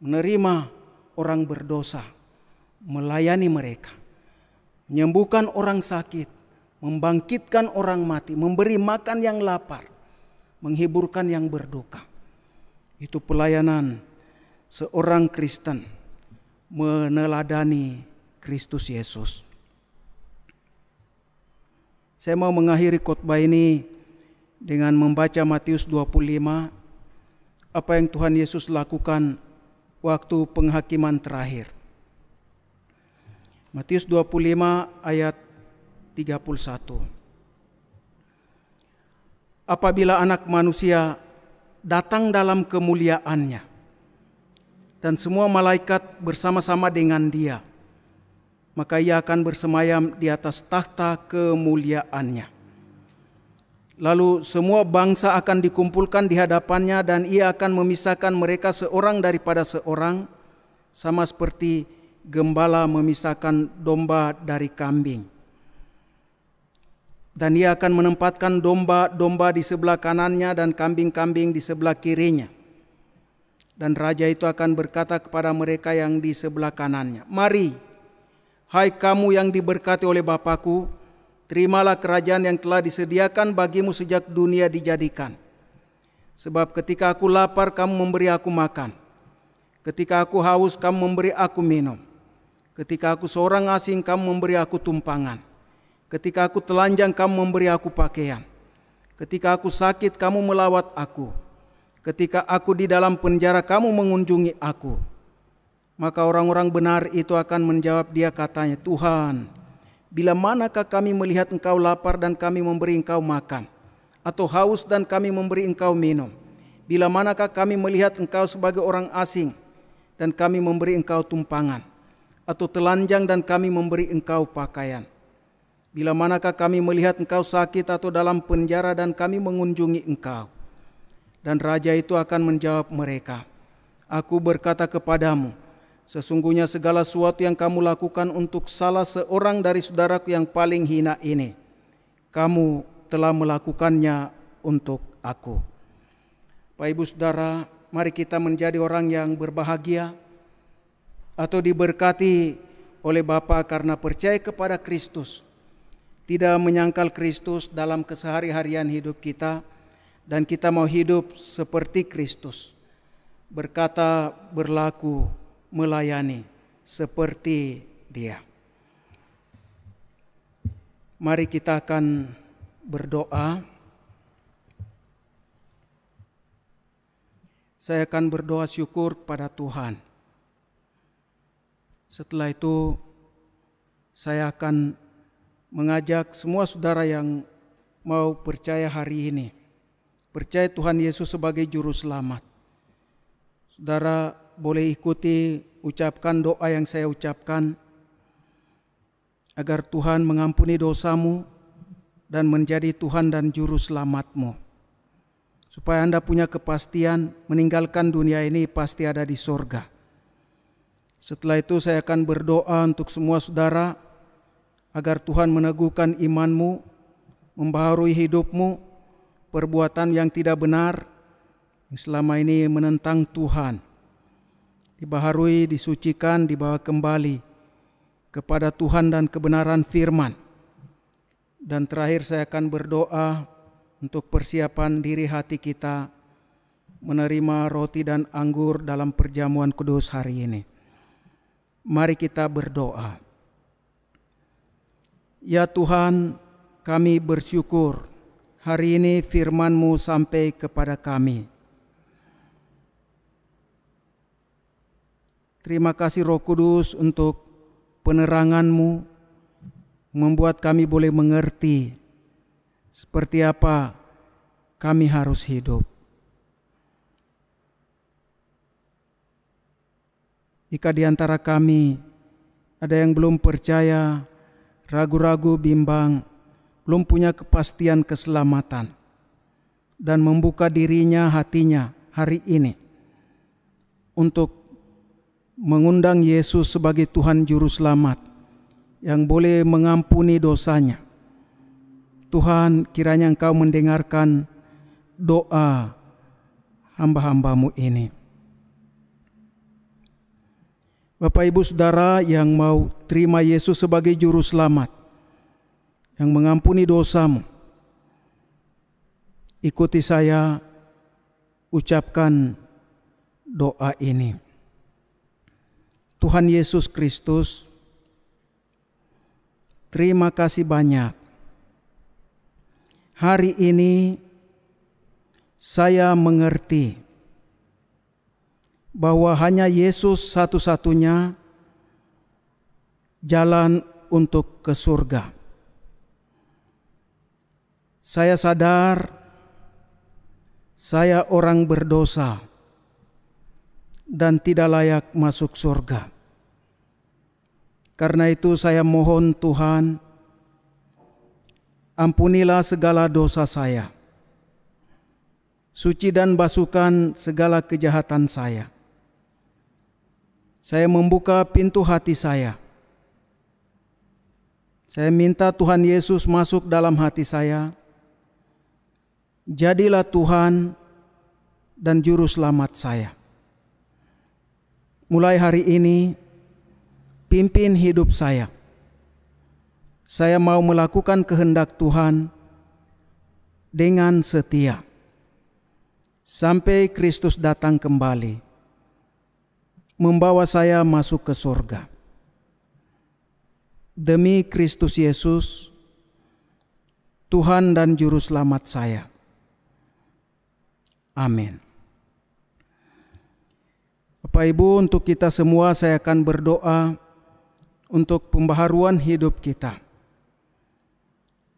S1: menerima orang berdosa, melayani mereka, menyembuhkan orang sakit, membangkitkan orang mati, memberi makan yang lapar, menghiburkan yang berduka. Itu pelayanan seorang Kristen meneladani Kristus Yesus. Saya mau mengakhiri khotbah ini dengan membaca Matius 25, apa yang Tuhan Yesus lakukan waktu penghakiman terakhir. Matius 25 ayat 31. Apabila Anak Manusia datang dalam kemuliaannya dan semua malaikat bersama-sama dengan Dia, maka Ia akan bersemayam di atas takhta kemuliaannya. Lalu semua bangsa akan dikumpulkan di hadapannya dan Ia akan memisahkan mereka seorang daripada seorang, sama seperti gembala memisahkan domba dari kambing. Dan Ia akan menempatkan domba-domba di sebelah kanannya dan kambing-kambing di sebelah kirinya. Dan Raja itu akan berkata kepada mereka yang di sebelah kanannya, "Mari, hai kamu yang diberkati oleh Bapa-Ku, terimalah kerajaan yang telah disediakan bagimu sejak dunia dijadikan. Sebab ketika aku lapar, kamu memberi aku makan. Ketika aku haus, kamu memberi aku minum. Ketika aku seorang asing, kamu memberi aku tumpangan. Ketika aku telanjang, kamu memberi aku pakaian. Ketika aku sakit, kamu melawat aku. Ketika aku di dalam penjara, kamu mengunjungi aku." Maka orang-orang benar itu akan menjawab dia katanya, "Tuhan, bila manakah kami melihat Engkau lapar dan kami memberi Engkau makan, atau haus dan kami memberi Engkau minum? Bila manakah kami melihat Engkau sebagai orang asing dan kami memberi Engkau tumpangan, atau telanjang dan kami memberi Engkau pakaian? Bila manakah kami melihat Engkau sakit atau dalam penjara dan kami mengunjungi Engkau?" Dan Raja itu akan menjawab mereka, "Aku berkata kepadamu, sesungguhnya segala sesuatu yang kamu lakukan untuk salah seorang dari saudaraku yang paling hina ini, kamu telah melakukannya untuk aku." Bapak Ibu Saudara, mari kita menjadi orang yang berbahagia. atau diberkati oleh Bapa karena percaya kepada Kristus, tidak menyangkal Kristus dalam kesehari-harian hidup kita, dan kita mau hidup seperti Kristus, berkata, berlaku, melayani seperti Dia. Mari kita akan berdoa. Saya akan berdoa syukur kepada Tuhan. Setelah itu saya akan mengajak semua saudara yang mau percaya hari ini, percaya Tuhan Yesus sebagai Juru Selamat. Saudara boleh ikuti ucapkan doa yang saya ucapkan, agar Tuhan mengampuni dosamu dan menjadi Tuhan dan Juru Selamatmu. Supaya Anda punya kepastian meninggalkan dunia ini pasti ada di sorga. Setelah itu saya akan berdoa untuk semua saudara agar Tuhan meneguhkan imanmu, membaharui hidupmu, perbuatan yang tidak benar yang selama ini menentang Tuhan dibaharui, disucikan, dibawa kembali kepada Tuhan dan kebenaran firman. Dan terakhir saya akan berdoa untuk persiapan diri hati kita menerima roti dan anggur dalam perjamuan kudus hari ini. Mari kita berdoa. Ya Tuhan, kami bersyukur hari ini firman-Mu sampai kepada kami. Terima kasih Roh Kudus untuk penerangan-Mu, membuat kami boleh mengerti seperti apa kami harus hidup. Jika di antara kami ada yang belum percaya, ragu-ragu, bimbang, belum punya kepastian keselamatan, dan membuka dirinya, hatinya hari ini untuk mengundang Yesus sebagai Tuhan Juru Selamat yang boleh mengampuni dosanya. Tuhan, kiranya Engkau mendengarkan doa hamba-hamba-Mu ini. Bapak Ibu Saudara yang mau terima Yesus sebagai Juru Selamat, yang mengampuni dosamu, ikuti saya ucapkan doa ini. Tuhan Yesus Kristus, terima kasih banyak. Hari ini saya mengerti bahwa hanya Yesus satu-satunya jalan untuk ke surga. Saya sadar saya orang berdosa dan tidak layak masuk surga. Karena itu saya mohon Tuhan, ampunilah segala dosa saya. Suci dan basuhkan segala kejahatan saya. Saya membuka pintu hati saya. Saya minta Tuhan Yesus masuk dalam hati saya. Jadilah Tuhan dan Juru Selamat saya. Mulai hari ini, pimpin hidup saya. Saya mau melakukan kehendak Tuhan dengan setia sampai Kristus datang kembali, membawa saya masuk ke surga. Demi Kristus Yesus, Tuhan dan Juru Selamat saya. Amin. Bapak Ibu, untuk kita semua saya akan berdoa untuk pembaharuan hidup kita.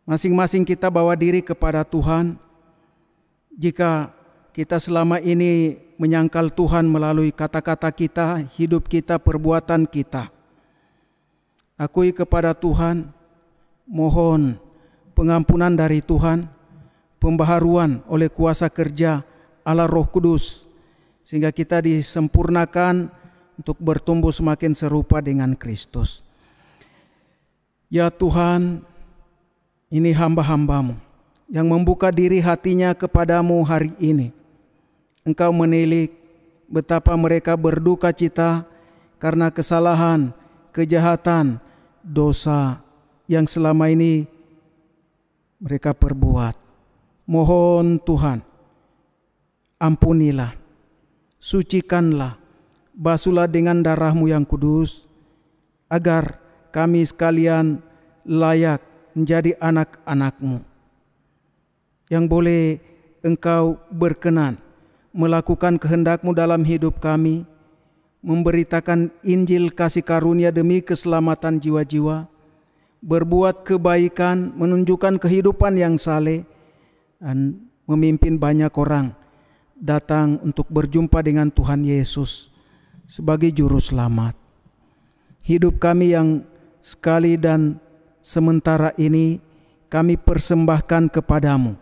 S1: Masing-masing kita bawa diri kepada Tuhan. Jika kita selama ini menyangkal Tuhan melalui kata-kata kita, hidup kita, perbuatan kita, akui kepada Tuhan, mohon pengampunan dari Tuhan, pembaharuan oleh kuasa kerja Allah Roh Kudus, sehingga kita disempurnakan untuk bertumbuh semakin serupa dengan Kristus. Ya Tuhan, ini hamba-hamba-Mu yang membuka diri hatinya kepadamu hari ini. Engkau menilik betapa mereka berduka cita karena kesalahan, kejahatan, dosa yang selama ini mereka perbuat. Mohon Tuhan, ampunilah, sucikanlah, basuhlah dengan darah-Mu yang kudus, agar kami sekalian layak menjadi anak-anak-Mu, yang boleh Engkau berkenan melakukan kehendak-Mu dalam hidup kami, memberitakan Injil kasih karunia demi keselamatan jiwa-jiwa, berbuat kebaikan, menunjukkan kehidupan yang saleh, dan memimpin banyak orang datang untuk berjumpa dengan Tuhan Yesus sebagai juru selamat. Hidup kami yang sekali dan sementara ini kami persembahkan kepadamu.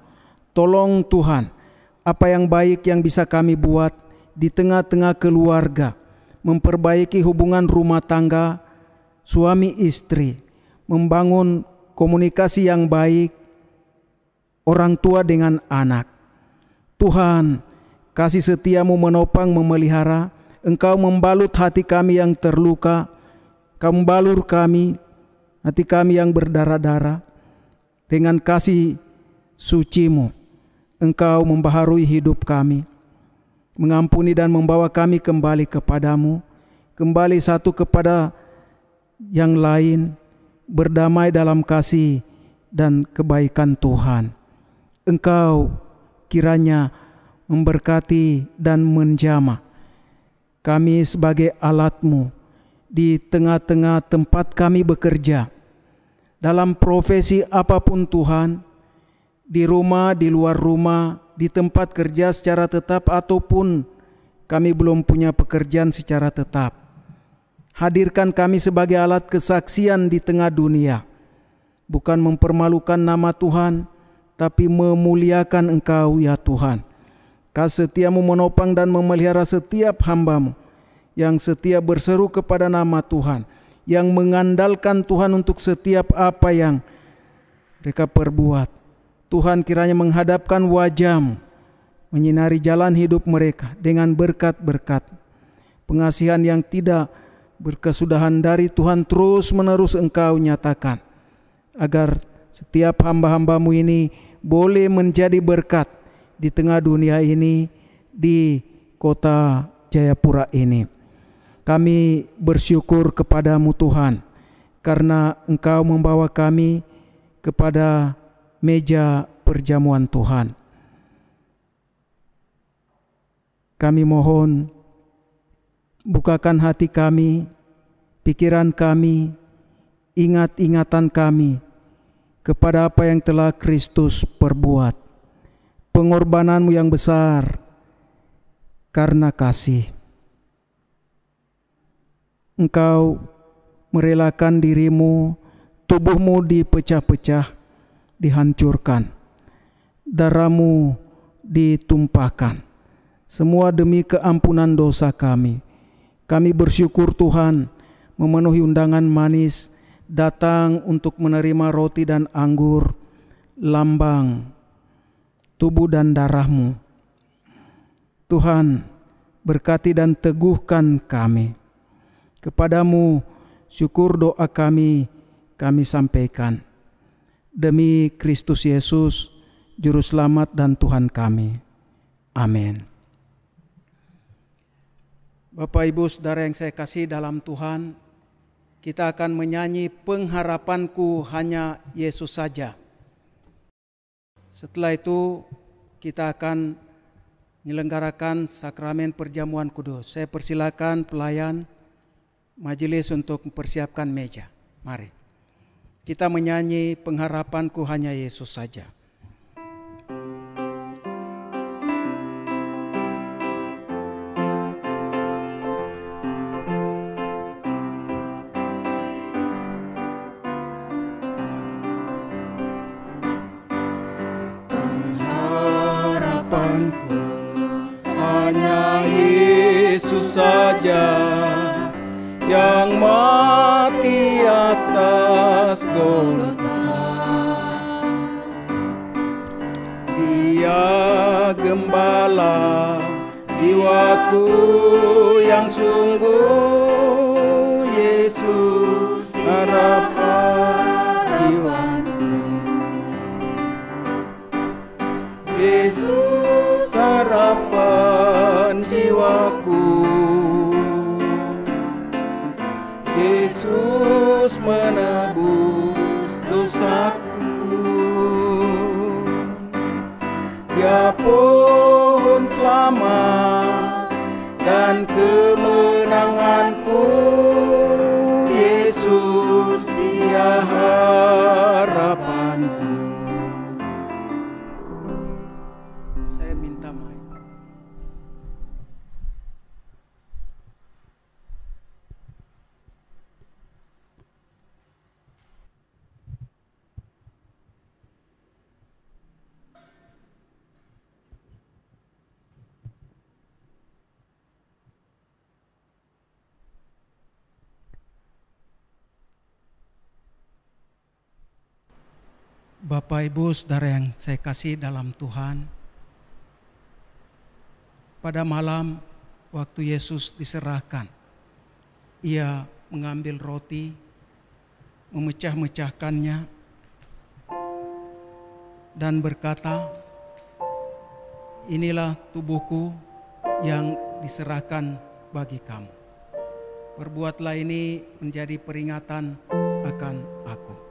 S1: Tolong Tuhan, apa yang baik yang bisa kami buat di tengah-tengah keluarga, memperbaiki hubungan rumah tangga, suami istri, membangun komunikasi yang baik, orang tua dengan anak. Tuhan, kasih setia-Mu menopang, memelihara. Engkau membalut hati kami yang terluka, Kau membalur kami, hati kami yang berdarah-darah, dengan kasih suci-Mu. Engkau membaharui hidup kami, mengampuni dan membawa kami kembali kepadamu, kembali satu kepada yang lain, berdamai dalam kasih dan kebaikan Tuhan. Engkau kiranya memberkati dan menjamah kami sebagai alat-Mu di tengah-tengah tempat kami bekerja, dalam profesi apapun Tuhan, di rumah, di luar rumah, di tempat kerja secara tetap ataupun kami belum punya pekerjaan secara tetap. Hadirkan kami sebagai alat kesaksian di tengah dunia, bukan mempermalukan nama Tuhan, tapi memuliakan Engkau ya Tuhan. Kasih setia-Mu menopang dan memelihara setiap hamba-Mu yang setia berseru kepada nama Tuhan, yang mengandalkan Tuhan untuk setiap apa yang mereka perbuat. Tuhan kiranya menghadapkan wajah-Mu, menyinari jalan hidup mereka dengan berkat-berkat, pengasihan yang tidak berkesudahan dari Tuhan terus menerus Engkau nyatakan, agar setiap hamba-hamba-Mu ini boleh menjadi berkat di tengah dunia ini, di kota Jayapura ini. Kami bersyukur kepada-Mu Tuhan, karena Engkau membawa kami kepada meja perjamuan Tuhan. Kami mohon, bukakan hati kami, pikiran kami, ingat-ingatan kami kepada apa yang telah Kristus perbuat, pengorbanan-Mu yang besar karena kasih. Engkau merelakan diri-Mu, tubuh-Mu dipecah-pecah, dihancurkan, darah-Mu ditumpahkan, semua demi keampunan dosa kami. Kami bersyukur Tuhan, memenuhi undangan manis, datang untuk menerima roti dan anggur, lambang tubuh dan darah-Mu. Tuhan, berkati dan teguhkan kami. Kepadamu syukur doa kami sampaikan. Demi Kristus Yesus, Juru Selamat dan Tuhan kami. Amin. Bapak Ibu Saudara yang saya kasih dalam Tuhan, kita akan menyanyi pengharapanku hanya Yesus saja. Setelah itu kita akan menyelenggarakan sakramen perjamuan kudus. Saya persilakan pelayan majelis untuk mempersiapkan meja. Mari kita menyanyi pengharapanku hanya Yesus saja. Pengharapanku hanya Yesus saja, yang mati atas Golgota. Dia gembala jiwaku yang sungguh, Yesus harapan jiwaku. Yesus harapan jiwaku. Yesus menebus dosaku. Dia pohon selamat dan kemenanganku. Yesus dia harapanku. Saya minta mic. Bapak Ibu Saudara yang saya kasih dalam Tuhan, pada malam waktu Yesus diserahkan, Ia mengambil roti, memecah-mecahkannya, dan berkata, inilah tubuhku yang diserahkan bagi kamu. Perbuatlah ini menjadi peringatan akan aku.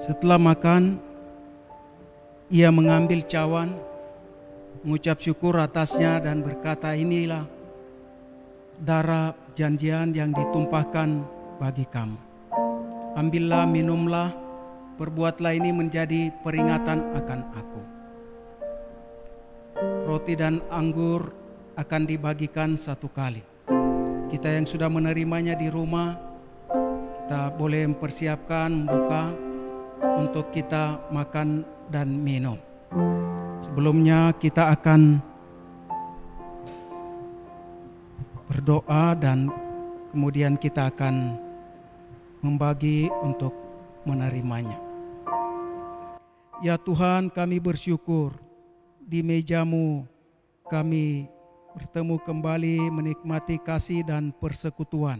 S1: Setelah makan, Ia mengambil cawan, mengucap syukur atasnya dan berkata, inilah darah janjian yang ditumpahkan bagi kamu. Ambillah, minumlah, perbuatlah ini menjadi peringatan akan aku. Roti dan anggur akan dibagikan satu kali. Kita yang sudah menerimanya di rumah, kita boleh mempersiapkan, membuka untuk kita makan dan minum. Sebelumnya kita akan berdoa dan kemudian kita akan membagi untuk menerimanya. Ya Tuhan, kami bersyukur di meja-Mu kami bertemu kembali menikmati kasih dan persekutuan,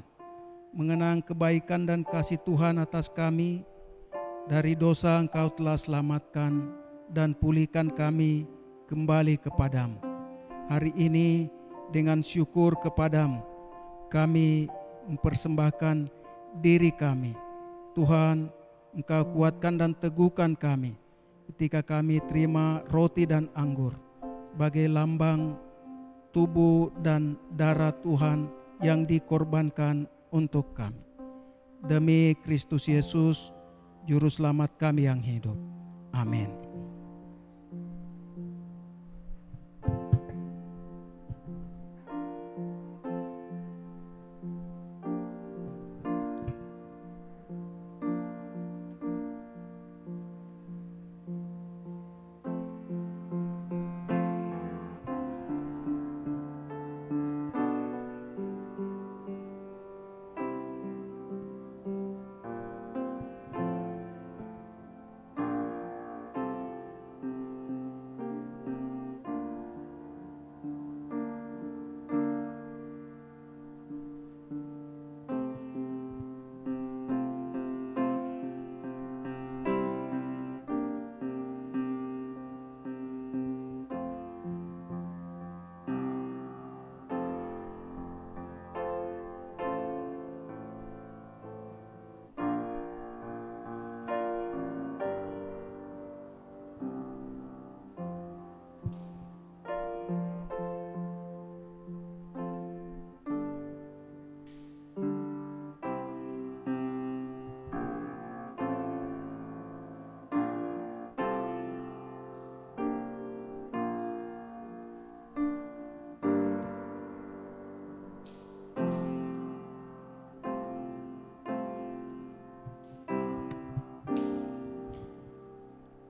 S1: mengenang kebaikan dan kasih Tuhan atas kami. Dari dosa Engkau telah selamatkan dan pulihkan kami kembali kepadamu. Hari ini dengan syukur kepadamu, kami mempersembahkan diri kami. Tuhan, Engkau kuatkan dan teguhkan kami ketika kami terima roti dan anggur sebagai lambang tubuh dan darah Tuhan yang dikorbankan untuk kami. Demi Kristus Yesus, Juru Selamat kami yang hidup. Amin.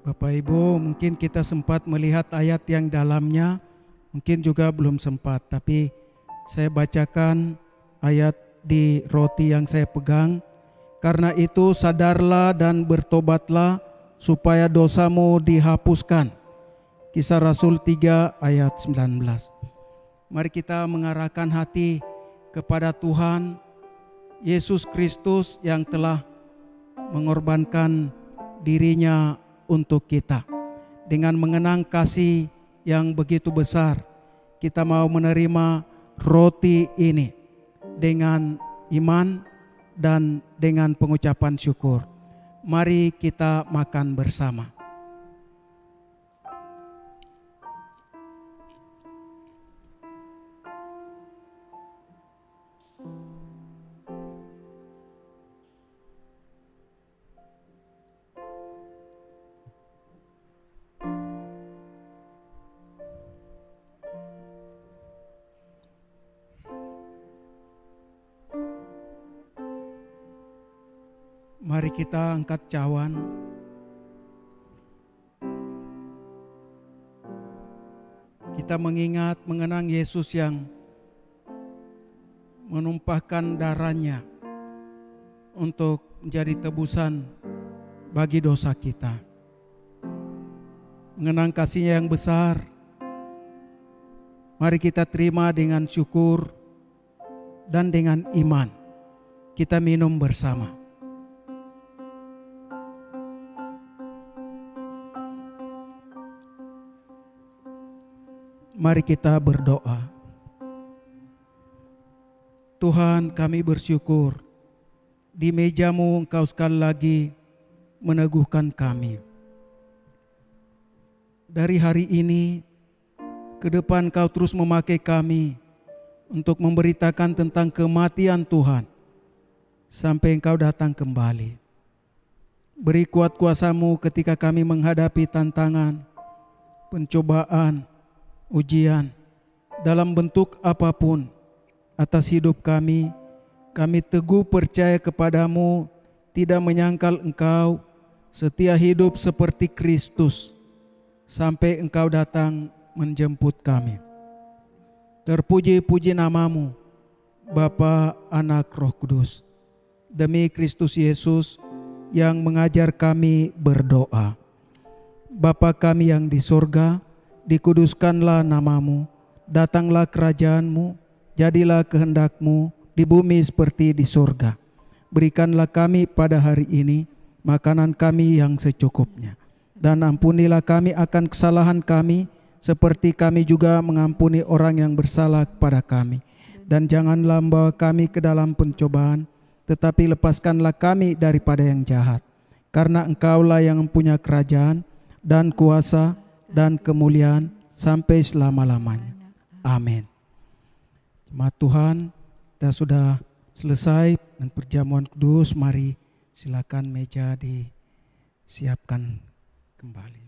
S1: Bapak Ibu, mungkin kita sempat melihat ayat yang dalamnya, mungkin juga belum sempat, tapi saya bacakan ayat di roti yang saya pegang. Karena itu sadarlah dan bertobatlah supaya dosamu dihapuskan. Kisah Rasul 3 ayat 19. Mari kita mengarahkan hati kepada Tuhan Yesus Kristus yang telah mengorbankan dirinya untuk kita. Dengan mengenang kasih yang begitu besar, kita mau menerima roti ini dengan iman dan dengan pengucapan syukur. Mari kita makan bersama. Mari kita angkat cawan. Kita mengenang Yesus yang menumpahkan darahnya untuk menjadi tebusan bagi dosa kita. Mengenang kasih-Nya yang besar, mari kita terima dengan syukur dan dengan iman. Kita minum bersama. Mari kita berdoa. Tuhan, kami bersyukur di meja-Mu Engkau sekali lagi meneguhkan kami. Dari hari ini ke depan Engkau terus memakai kami untuk memberitakan tentang kematian Tuhan sampai Engkau datang kembali. Beri kuat kuasa-Mu ketika kami menghadapi tantangan, pencobaan, ujian dalam bentuk apapun atas hidup kami. Kami teguh percaya kepadamu, tidak menyangkal Engkau, setia hidup seperti Kristus sampai Engkau datang menjemput kami. Terpuji-puji nama-Mu, Bapa, Anak, Roh Kudus. Demi Kristus Yesus yang mengajar kami berdoa. Bapa kami yang di sorga, dikuduskanlah nama-Mu, datanglah kerajaan-Mu, jadilah kehendak-Mu di bumi seperti di sorga. Berikanlah kami pada hari ini makanan kami yang secukupnya. Dan ampunilah kami akan kesalahan kami, seperti kami juga mengampuni orang yang bersalah kepada kami. Dan janganlah membawa kami ke dalam pencobaan, tetapi lepaskanlah kami daripada yang jahat. Karena Engkaulah yang mempunyai kerajaan dan kuasa dan kemuliaan sampai selama-lamanya. Amin. Jemaat Tuhan, kita sudah selesai dengan perjamuan kudus. Mari silakan meja disiapkan kembali.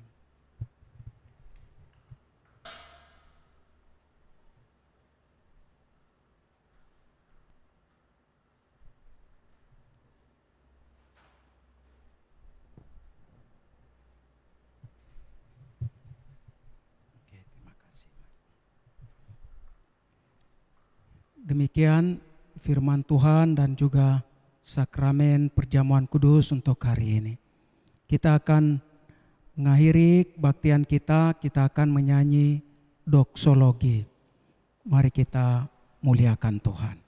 S1: Demikian firman Tuhan dan juga sakramen perjamuan kudus untuk hari ini. Kita akan mengakhiri kebaktian kita akan menyanyi doksologi. Mari kita muliakan Tuhan.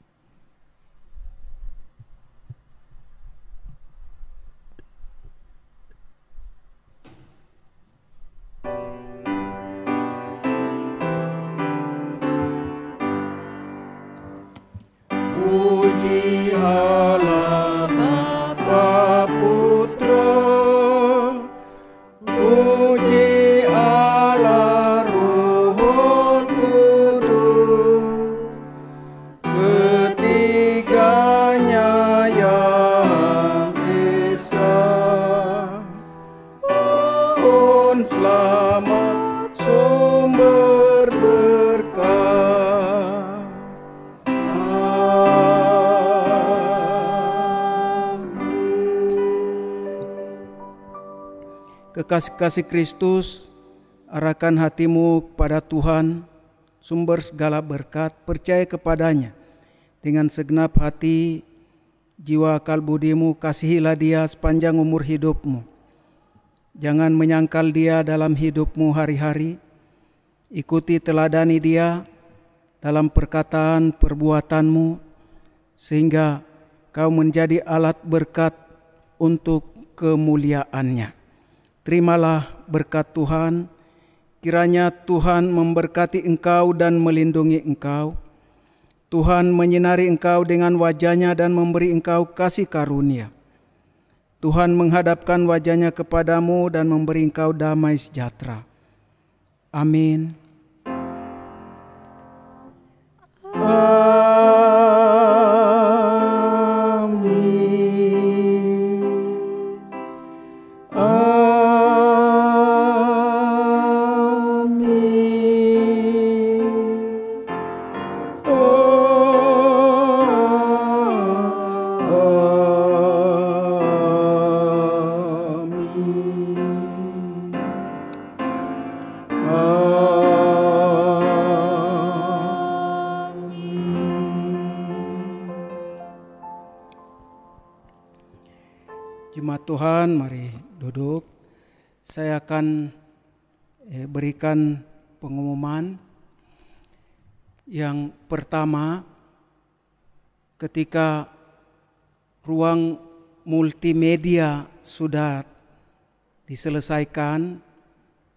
S1: Puji Allah Bapa Putra, puji Allah Roh Kudus, ketiganya yang esa. Pohon selamat sumber berkah. Kekasih-kasih Kristus, arahkan hatimu kepada Tuhan, sumber segala berkat, percaya kepadanya. Dengan segenap hati, jiwa, akal, budimu, kasihilah Dia sepanjang umur hidupmu. Jangan menyangkal Dia dalam hidupmu hari-hari, ikuti teladani dia dalam perkataan perbuatanmu, sehingga kau menjadi alat berkat untuk kemuliaannya. Terimalah berkat Tuhan, kiranya Tuhan memberkati engkau dan melindungi engkau. Tuhan menyinari engkau dengan wajah-Nya dan memberi engkau kasih karunia. Tuhan menghadapkan wajah-Nya kepadamu dan memberi engkau damai sejahtera. Amin. Jemaat Tuhan, mari duduk. Saya akan berikan pengumuman. Yang pertama, ketika ruang multimedia sudah diselesaikan,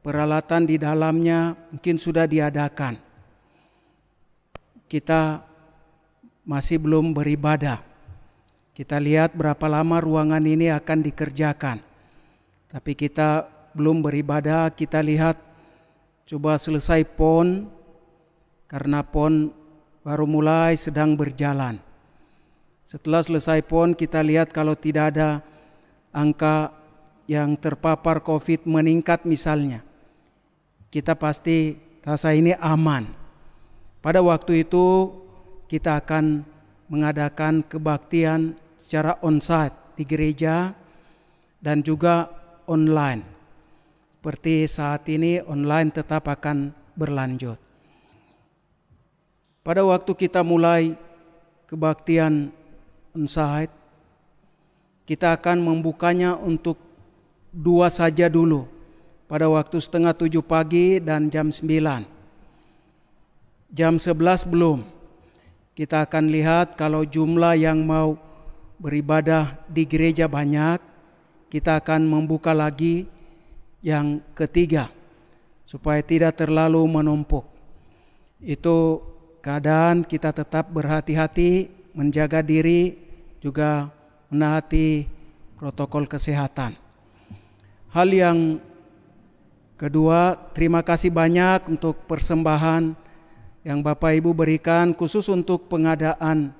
S1: peralatan di dalamnya mungkin sudah diadakan. Kita masih belum beribadah. Kita lihat berapa lama ruangan ini akan dikerjakan. Tapi kita belum beribadah, kita lihat coba selesai PON, karena PON baru mulai sedang berjalan. Setelah selesai PON, kita lihat kalau tidak ada angka yang terpapar COVID meningkat misalnya, kita pasti rasa ini aman. Pada waktu itu kita akan mengadakan kebaktian secara on-site di gereja dan juga online. Seperti saat ini online tetap akan berlanjut. Pada waktu kita mulai kebaktian on-site, kita akan membukanya untuk 2 saja dulu, pada waktu 6:30 pagi dan jam 9. Jam 11 belum. Kita akan lihat kalau jumlah yang mau beribadah di gereja banyak, kita akan membuka lagi yang ketiga, supaya tidak terlalu menumpuk. Itu keadaan kita tetap berhati-hati, menjaga diri, juga menaati protokol kesehatan. Hal yang kedua, terima kasih banyak untuk persembahan yang Bapak Ibu berikan khusus untuk pengadaan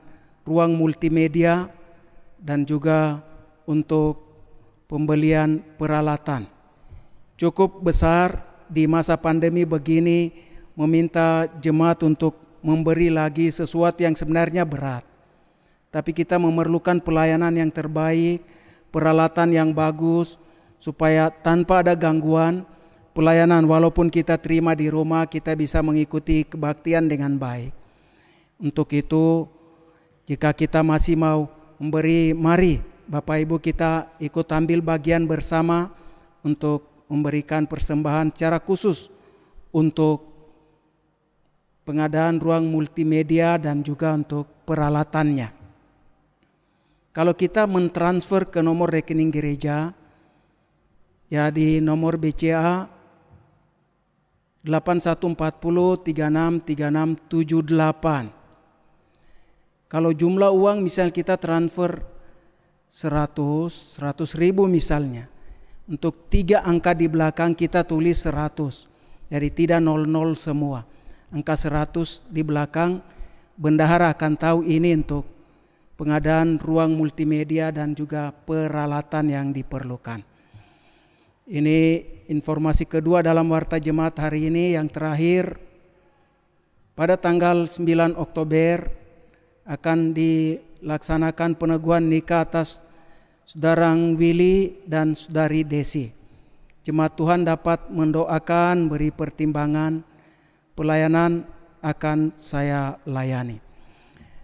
S1: ruang multimedia dan juga untuk pembelian peralatan. Cukup besar di masa pandemi begini meminta jemaat untuk memberi lagi sesuatu yang sebenarnya berat. Tapi kita memerlukan pelayanan yang terbaik, peralatan yang bagus, supaya tanpa ada gangguan, pelayanan walaupun kita terima di rumah, kita bisa mengikuti kebaktian dengan baik. Untuk itu, jika kita masih mau memberi, mari Bapak Ibu kita ikut ambil bagian bersama untuk memberikan persembahan secara khusus untuk pengadaan ruang multimedia dan juga untuk peralatannya. Kalau kita mentransfer ke nomor rekening gereja, ya di nomor BCA 8140363678. Kalau jumlah uang misal kita transfer 100 ribu misalnya, untuk 3 angka di belakang kita tulis 100, jadi tidak 00 semua. Angka 100 di belakang, bendahara akan tahu ini untuk pengadaan ruang multimedia dan juga peralatan yang diperlukan. Ini informasi kedua dalam Warta Jemaat hari ini. Yang terakhir, pada tanggal 9 Oktober akan dilaksanakan peneguhan nikah atas Saudara Willy dan Saudari Desi. Jemaat Tuhan dapat mendoakan, beri pertimbangan, pelayanan akan saya layani.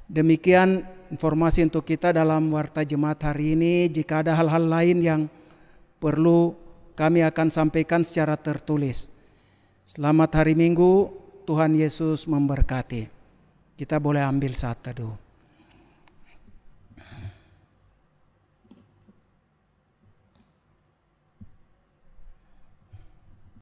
S1: Demikian informasi untuk kita dalam Warta Jemaat hari ini. Jika ada hal-hal lain yang perlu, kami akan sampaikan secara tertulis. Selamat hari Minggu, Tuhan Yesus memberkati. Kita boleh ambil saat teduh.